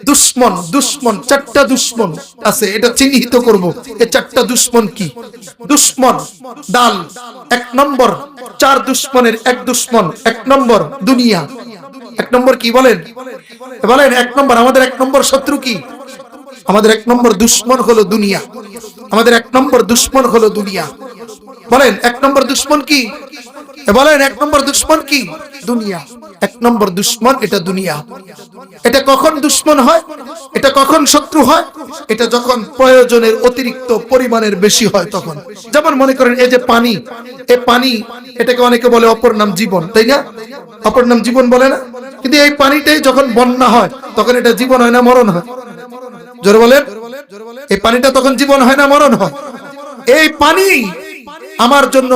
দুশ্মন, চারটা দুশ্মন আছে, এটা চিহ্নিত করব। এই চারটা দুশ্মন কি? দুশ্মন ডাল, 1 নম্বর। 4 দুশ্মনের 1 দুশ্মন, 1 নম্বর দুনিয়া। 1 নম্বর কি বলেন? 1 নম্বর, আমাদের 1 নম্বর শত্রু কি? আমাদের 1 নম্বর দুশ্মন হলো দুনিয়া। আমাদের 1 নম্বর দুশ্মন হলো দুনিয়া। বলেন 1 নম্বর দুশ্মন কি? বলেন 1 নম্বর দুশ্মন কি? দুনিয়া। 1 নম্বর দুশ্মন এটা দুনিয়া। এটা কখন দুশ্মন হয়? এটা কখন শত্রু হয়? এটা যখন প্রয়োজনের অতিরিক্ত পরিমাণের বেশি হয় তখন। যেমন মনে করেন এই যে পানি, এই পানি, এটাকে অনেকে বলে অপর নাম জীবন, তাই না? অপর নাম জীবন বলে না? কিন্তু এই পানিটাই যখন বন্যা হয় তখন এটা জীবন হয় না মরণ হয়? জোরে বলেন। এই পানিটা তখন জীবন হয় না মরণ হয়? এই পানি আমার জন্য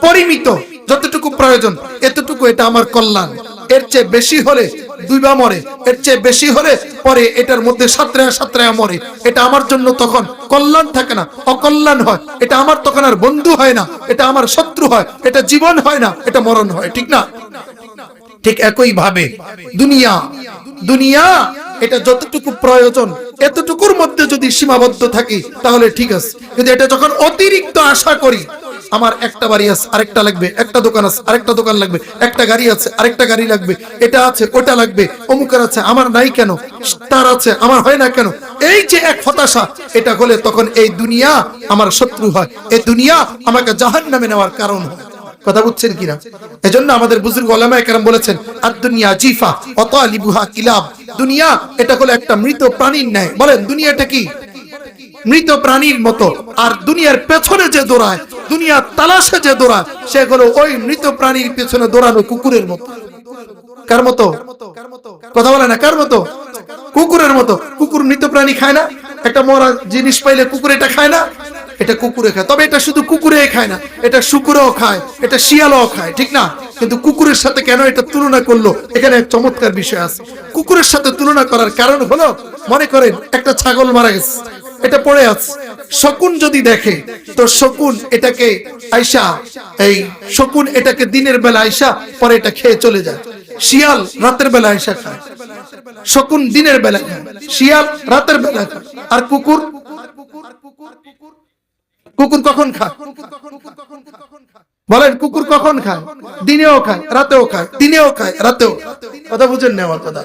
পরিমিত, যতটুকু প্রয়োজন এতটুকু, এটা আমার কল্যাণ। এর চেয়ে বেশি হলে দুইবা মরে, এর চেয়ে বেশি হলে পরে এটার মধ্যে সাতরায়া মরে। এটা আমার জন্য তখন কল্যাণ থাকে না, অকল্যাণ হয়। এটা আমার তখন আর বন্ধু হয় না, এটা আমার শত্রু হয়। এটা জীবন হয় না, এটা মরণ হয়। ঠিক না? ঠিক একই ভাবে দুনিয়া এটা যতটুকু প্রয়োজন এতটুকুর মধ্যে যদি সীমাবদ্ধ থাকি তাহলে ঠিক আছে। কিন্তু এটা যখন অতিরিক্ত আশা করি, আমার একটা বাড়ি আছে আরেকটা লাগবে, একটা দোকান আছে আরেকটা দোকান লাগবে, একটা গাড়ি আছে আরেকটা গাড়ি লাগবে, এটা আছে ওটা লাগবে, অমুকের আছে আমার নাই কেন, তার আছে আমার হয় না কেন, এই যে এক হতাশা, এটা হলে তখন এই দুনিয়া আমার শত্রু হয়। এই দুনিয়া আমাকে জাহান্নামে নেওয়ার কারণ হয়। কথা বুঝছেন কিনা? এজন্য আমাদের বুজুর্গ উলামায়ে কেরাম বলেছেন, আদ-দুনিয়া জিফা ওয়া তালিবুহা কিলাব। দুনিয়া এটা হলো একটা মৃত প্রাণীর ন্যায়। বলেন দুনিয়াটা কি? মৃত প্রাণীর মতো। আর দুনিয়ার পেছনে যে দৌড়ায়, দুনিয়ার তালাশে যে দৌড়ায়, সেগুলো ওই মৃত প্রাণীর পেছনে দৌড়ানো কুকুরের মতো। কার মতো? কথা বলে না, কার মতো? কুকুরের মতো। কুকুর মৃত প্রাণী খায় না? একটা মরা জিনিস পাইলে কুকুর এটা খায় না? এটা কুকুরে খায়। তবে এটা শুধু কুকুরে খায় না, এটা শুকুরও খায়, এটা শিয়ালও খায়, ঠিক না? কিন্তু কুকুরের সাথে কেন এটা তুলনা করলো? এখানে এক চমৎকার বিষয় আছে। কুকুরের সাথে তুলনা করার কারণ হলো, মনে করেন একটা ছাগল মারা গেছে, এটা পড়ে আছে। শকুন যদি দেখে তো শকুন এটাকে দিনের বেলা আইসা পরে এটা খেয়ে চলে যায়। শিয়াল রাতের বেলা আইসা খায়, শকুন দিনের বেলা খায়, শিয়াল রাতের বেলা খায়। আর কুকুর কখন খায়? বলেন কুকুর কখন খায়? দিনেও খায় রাতেও খায়, দিনেও খায় রাতেও। কথা বুঝেন না আমার কথা?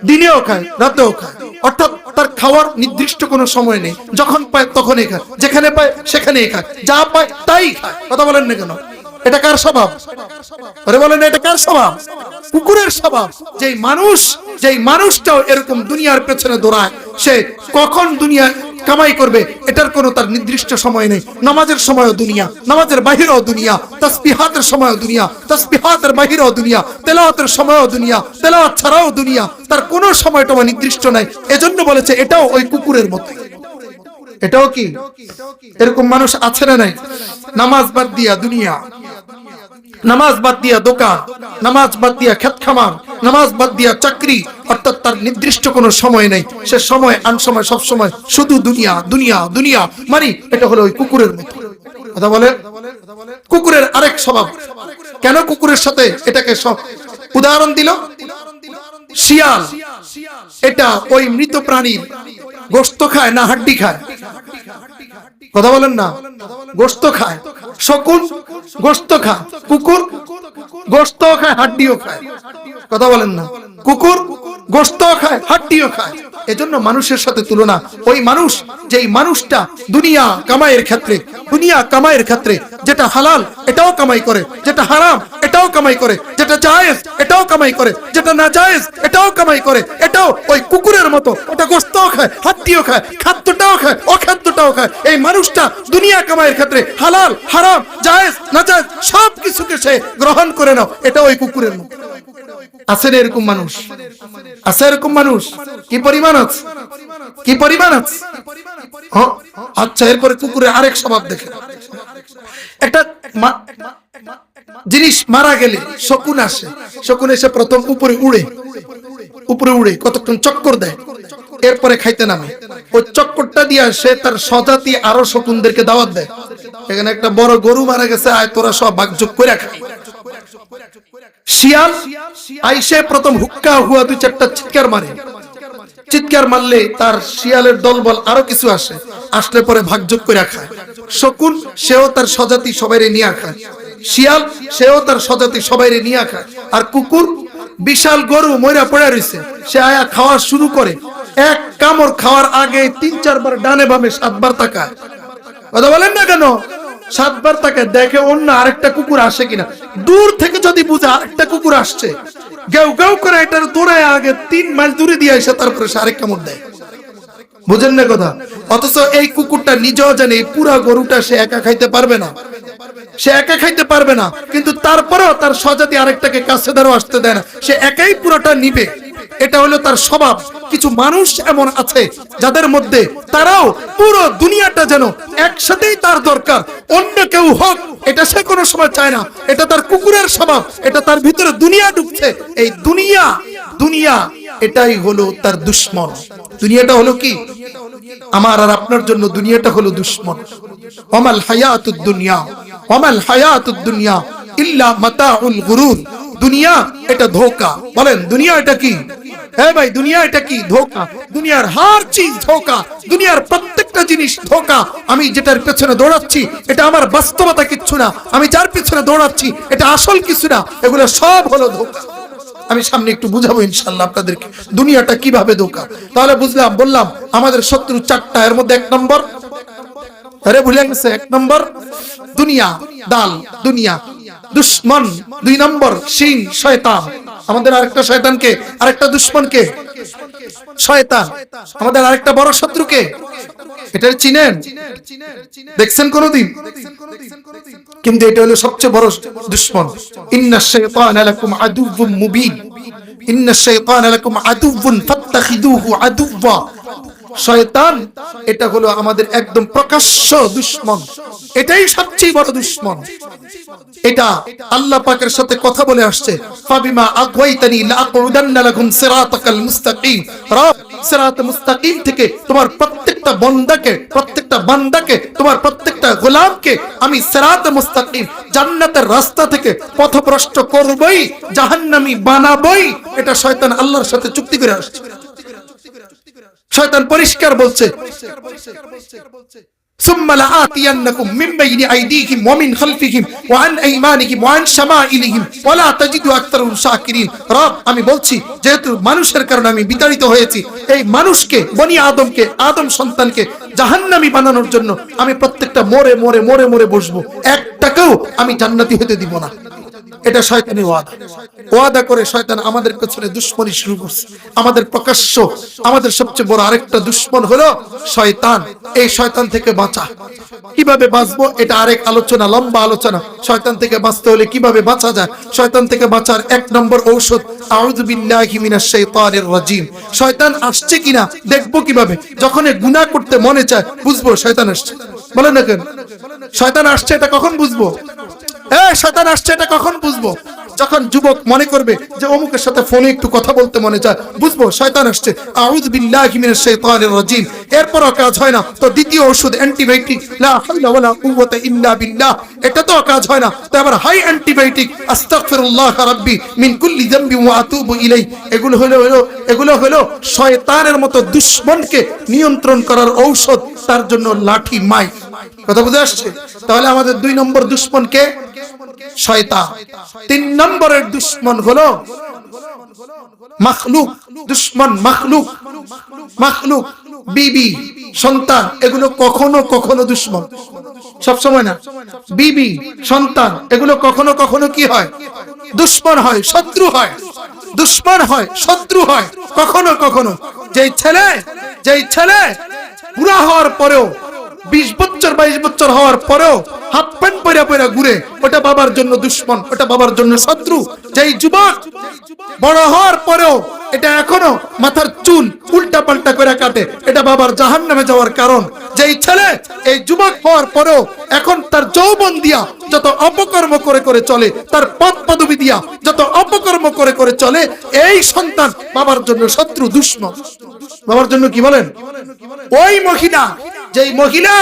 দিনেও খায় রাতেও খায়, অর্থাৎ তার খাওয়ার নির্দিষ্ট কোনো সময় নেই। যখন পায় তখনই খায়, যেখানে পায় সেখানেই খায়, যা পায় তাই খায়। কথা বলেন না কেন? এটা কার স্বভাব? আরে বলেন এটা কার স্বভাব? কুকুরের স্বভাব। যেই মানুষটাও এরকম দুনিয়ার পেছনে দৌড়ায়, সে কখন দুনিয়া কামাই করবে এটার কোনো তার নির্দিষ্ট সময় নেই। নামাজের সময়ও দুনিয়া, নামাজের বাহিরেও দুনিয়া, তাসবিহাতের সময়ও দুনিয়া, তাসবিহাতের বাহিরেও দুনিয়া, তেলাওয়াতের সময়ও দুনিয়া, তেলাওয়াত ছাড়াও দুনিয়া। তার কোনো সময়টা নির্দিষ্ট নাই। এজন্য বলেছে এটাও ওই কুকুরের মতো। এটাও কি এরকম মানুষ আছে না নাই? নামাজ বাদ দিয়া দুনিয়া, নামাজ বাদ দিয়া দোকান, নামাজ বাদ দিয়া খেত খামার, নামাজ বাদ দিয়া চাকরি, অর্থাৎ তার নির্দিষ্ট কোনো সময় নেই। সে সময় আনসময় সব সময় শুধু দুনিয়া দুনিয়া দুনিয়া। মানে এটা হলো ওই কুকুরের মতো। কথা বলে। কুকুরের আরেক স্বভাব। কেন কুকুরের সাথে এটাকে উদাহরণ দিল? শিয়াল এটা ওই মৃত প্রাণীর গোশত খায় না হাড্ডি খায়? কথা বলেন না? গোশত খায়, শকুন গোশত খায়, কুকুর গোশত খায়, হাড্ডিও খায়। কথা বলেন না? কুকুর গোশত খায়, হাড্ডিও খায়। এজন্য মানুষের সাথে তুলনা। ওই মানুষ, যেই মানুষটা দুনিয়া কামাইয়ের ক্ষেত্রে যেটা হালাল এটাও কামাই করে, যেটা হারাম এটাও কামাই করে, যেটা জায়েজ এটাও কামাই করে, যেটা না জায়েজ এটাও কামাই করে, এটাও ওই কুকুরের মতো, ওটা গোশতও খায়, হাড্ডিও খায়, খাদ্যটাও খায়, অখাদ্যটাও খায়। এই মানুষটা দুনিয়া কামাইয়ের ক্ষেত্রে হালাল হারাম জায়েজ না জায়েজ সব কিছুকে সে গ্রহণ করে নাও, এটা ওই কুকুরের মতো। আছে না এরকম মানুষ? আছে এরকম মানুষ? কি পরিমাণ আছে, কি পরিমাণ আছে? আচ্ছা, এরপরে কুকুরের আরেক স্বভাব দেখে। একটা জিনিস মারা গেলে শকুন আসে, শকুন এসে প্রথম উপরে উড়ে কতক্ষণ চক্কর দেয়, এরপরে খাইতে নামে। ওই চক্করটা দিয়ে সে তার স্বজাতি আরো শকুনদেরকে দাওয়াত দেয়, এখানে একটা বড় গরু মারা গেছে, আয় তোরা সব ভাগযোগ করে খাই। শিয়াল আইসে প্রথম হুক্কা হুয়া 2-4টা চিৎকার মারলে তার শিয়ালের দলবল আরো কিছু আসলে পরে ভাগযোগ করে খায়। শকুন সেও তার স্বজাতি সবাইরে নিয়ে খায়, শিয়াল সেও তার স্বজাতি সবাইরে নিয়ে খায়। আর কুকুর বিশাল গরু মইরা পড়ে রইছে, সে আয়া খাওয়া শুরু করে, এক কামড় খাওয়ার আগে 3-4 বার ডানে বামে 7 বার তাকায়। কথা বলেন না কেন? 7 বার তাকায় দেখে অন্য আরেকটা কুকুর আসে কিনা। দূর থেকে যদি বুঝে আরেকটা কুকুর আসছে, গেউ গেউ করে এটার দৌড়ায় আগে 3 মাইল দূরে দিয়ে এসে তারপরে সে আরেক কামড় দেয়। বুঝেন না কথা? অথচ এই কুকুরটা নিজেও জানে এই পুরা গরুটা সে একা খাইতে পারবে না, কিন্তু তারপরেও তার স্বজাতি আরেকটাকে কাছে ধরে আসতে দেয় না, সে একাই পুরোটা নিবে। এটা হলো তার স্বভাব। কিছু মানুষ এমন আছে যাদের মধ্যে তারাও পুরো দুনিয়াটা যেন একসাথেই তার দরকার, অন্য কেউ হোক এটা সে কোনো সময় চায় না। এটা তার কুকুরের স্বভাব, এটা তার ভিতরে দুনিয়া ঢুকছে। এই দুনিয়া এটাই হলো তার দুশ্মন। দুনিয়াটা হলো কি? আমার আর আপনার জন্য দুনিয়াটা হলো দুশ্মন। ওয়ামাল হায়াতুদ দুনিয়া ইল্লা মাতাউল গুরুর। দুনিয়া এটা ধোঁকা। বলেন দুনিয়া এটা কি? হ্যাঁ ভাই, দুনিয়া এটা কি? ধোঁকা। দুনিয়ার হার চিজ ধোঁকা, দুনিয়ার প্রত্যেকটা জিনিস ধোঁকা। আমি যেটার পেছনে দৌড়াচ্ছি এটা আমার বাস্তবতা কিচ্ছু না, আমি যার পেছনে দৌড়াচ্ছি এটা আসল কিছু না, এগুলো সব হলো ধোঁকা। আমি সামনে একটু বুঝাবো ইনশাআল্লাহ আপনাদেরকে দুনিয়াটা কিভাবে ধোঁকা। তাহলে বললাম আমাদের শত্রু 4টা, এর মধ্যে 1 নম্বর, আরে ভুলে গেছে, 1 নম্বর দুনিয়া, দাল দুনিয়া, দুশ্মন 2 নম্বর শিন শয়তান। আমাদের আরেকটা শয়তানকে, আরেকটা দুশ্মনকে শয়তান। আমাদের আরেকটা বড় শত্রুকে, এটা চিনেন? দেখছেন কোনদিন? কিন্তু এটা হলো সবচেয়ে বড় দুশ্মন। ইন্নাশ শাইতানা লাকুম আদুউম মুবিন, ইন্নাশ শাইতানা লাকুম আদুউন ফাত্তাখিদুহু আদুওয়া। শয়তান এটা হলো আমাদের একদম প্রকাশ্য দুশ্মন, এটাই সবচেয়ে বড় দুশ্মন। এটা আল্লাহ পাকের সাথে কথা বলে আসছে, ফাবিমা আগওয়াইতানি লাআকুদান্না লাকুম সিরাতাকাল মুস্তাকিম। রব সিরাত মুস্তাকিম থেকে তোমার প্রত্যেকটা বান্দাকে, তোমার প্রত্যেকটা গোলামকে আমি সিরাত মুস্তাকিম জান্নাতের রাস্তা থেকে পথভ্রষ্ট করবই, জাহান্নামী বানাবই। এটা শয়তান আল্লাহর সাথে চুক্তি করে আসছে। শয়তান পরিষ্কার বলছে, সুম্মা লাআতিয়ান্নাকুম মিন বাইনি আইদিহিম ওয়া মিন খালফিহিম ওয়া আন আইমানিহিম ওয়া আন শামাইলিহিম ওয়া লা তাজিদু আকতারুহুম শাকিরিন। রব আমি বলছি, যেহেতু মানুষের কারণে আমি বিতাড়িত হয়েছি, এই মানুষকে, বনি আদমকে, আদম সন্তানকে জাহান্নামী বানানোর জন্য আমি প্রত্যেকটা মোড়ে বসবো, একটাকেও আমি জান্নাতি হতে দিব না। এটা শয়তানের ওয়াদা করে শয়তান আমাদের পেছনে দুশ্মনী শুরু করছে। আমাদের প্রকাশ্য, আমাদের সবচেয়ে বড় আরেকটা দুশ্মন হলো শয়তান। এই শয়তান থেকে বাঁচা, কিভাবে বাঁচবো এটা আরেক আলোচনা, লম্বা আলোচনা। শয়তান থেকে বাঁচতে হলে কিভাবে বাঁচা যায়? শয়তান থেকে বাঁচার 1 নম্বর ঔষধ আউযু বিল্লাহি মিনাশ শাইতানির রাজিম। শয়তান আসছে কিনা দেখবো কিভাবে? যখন গুনাহ করতে মনে চায় বুঝবো শয়তান আসছে। বলেন না কেন? শয়তান আসছে এটা কখন বুঝবো? শয়তান আসছে এটা কখন বুঝবো? যখন যুবক মনে করবে যে অমুকের সাথে ফোনে একটু কথা বলতে মনে চায়, বুঝবো শয়তান আসছে। আউযু বিল্লাহি মিনাশ শাইতানির রাজিম। এরপরও কাজ হয় না তো দ্বিতীয় ওষুধ অ্যান্টিবায়োটিক, লা হাওলা ওয়ালা কুওয়াতা ইল্লা বিল্লাহ। এটা তো কাজ হয় না তো আবার হাই অ্যান্টিবায়োটিক, আস্তাগফিরুল্লাহ রাব্বি মিন কুল্লি যামবি ওয়া আতুবু ইলাইহি। এগুলো হলো শয়তানের মতো দুশমনকে নিয়ন্ত্রণ করার ঔষধ। তার জন্য লাঠি মাই। কথা বুঝে আসছে? তাহলে আমাদের 2 নম্বর দুশমন কে? শয়তান। 3 নম্বরের দুশমন হলো মাখলুক। দুশমন মাখলুক। মাখলুক বিবি সন্তান, এগুলো কখনো কখনো দুশমন, সব সময় না। বিবি সন্তান এগুলো কখনো কখনো কি হয়? দুশমন হয়, শত্রু হয়। দুশমন হয়, শত্রু হয় কখনো কখনো। যেই ছেলে বুড়া হওয়ার পরেও 20 বছর 22 বছর হওয়ার পরেও হাফ প্যান্ট পরে পরে ঘুরে, ওটা বাবার জন্য দুশমন, ওটা বাবার জন্য শত্রু। যেই যুবক বড় হওয়ার পরেও এটা এখনো মাথার চুল উল্টা পাল্টা করে কাটে, এটা বাবার জাহান্নামে যাওয়ার কারণ। যেই ছেলে এই যুবক হওয়ার পরেও এখন তার যৌবন দিয়া যত অপকর্ম করে করে চলে, তার পদ পদবি দিয়া যত অপকর্ম করে করে চলে, এই সন্তান বাবার জন্য শত্রু, দুশমন। বাবার জন্য কি বলেন? ওই মহিলা, যেই মহিলা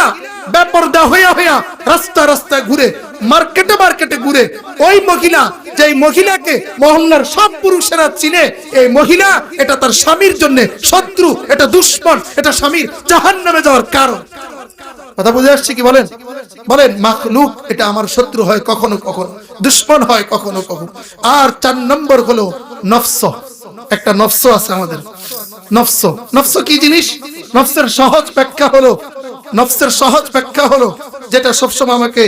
বেপরদা হইয়া হইয়া রাস্তা রাস্তায় ঘুরে, মার্কেটে মার্কেটে ঘুরে, ওই মহিলা, যেই মহিলাকে মহল্লার সব পুরুষেরা চিনে, এই মহিলা এটা তার স্বামীর জন্য শত্রু, এটা দুশমন, এটা স্বামীর জাহান্নামে যাওয়ার কারণ। কথা বুঝে আসছে কি বলেন? বলেন মাখলুক এটা আমার শত্রু হয় কখনো কখনো, দুশমন হয় কখনো কখনো। আর 4 নম্বর হলো নফস। একটা নফস আছে আমাদের। নফস, নফস কি জিনিস? নফসের সহজ ব্যাখ্যা হলো যেটা সবসময় আমাকে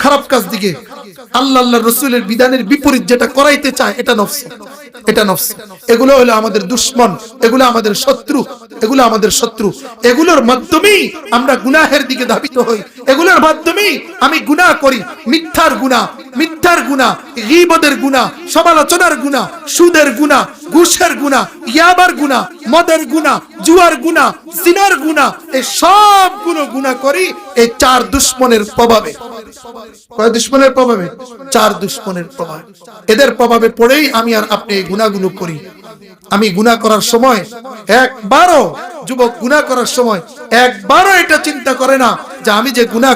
খারাপ কাজ দিকে, আল্লাহ রসুলের বিধানের বিপরীত যেটা করাইতে চায়, এটা নফস। এগুলো হলো আমাদের দুশমন, এগুলো আমাদের শত্রু, এগুলোর মাধ্যমেই আমরা গুনাহের দিকে ধাবিত হই। এগুলোর মাধ্যমেই আমি গুনাহ করি। মিথ্যার গুনাহ, গীবতের গুনাহ, সমালোচনার গুনাহ, সুদের গুনাহ, ঘুষের গুনাহ, ইয়াবার গুনাহ, মদের গুনাহ, জুয়ার গুনাহ, জিনার গুনাহ, এই সবগুলো গুনাহ করি এই 4 দুশমনের প্রভাবে। কয় দুশমনের প্রভাবে? 4 দুশমনের প্রভাবে। এদের প্রভাবে পড়েই আমি আর আপনি এই গুনাহগুলো করি। আমি গুনাহ করার সময় যুবক গুনাহ করার সময় একবারও এটা চিন্তা করে না যে আমি যে গুনাহ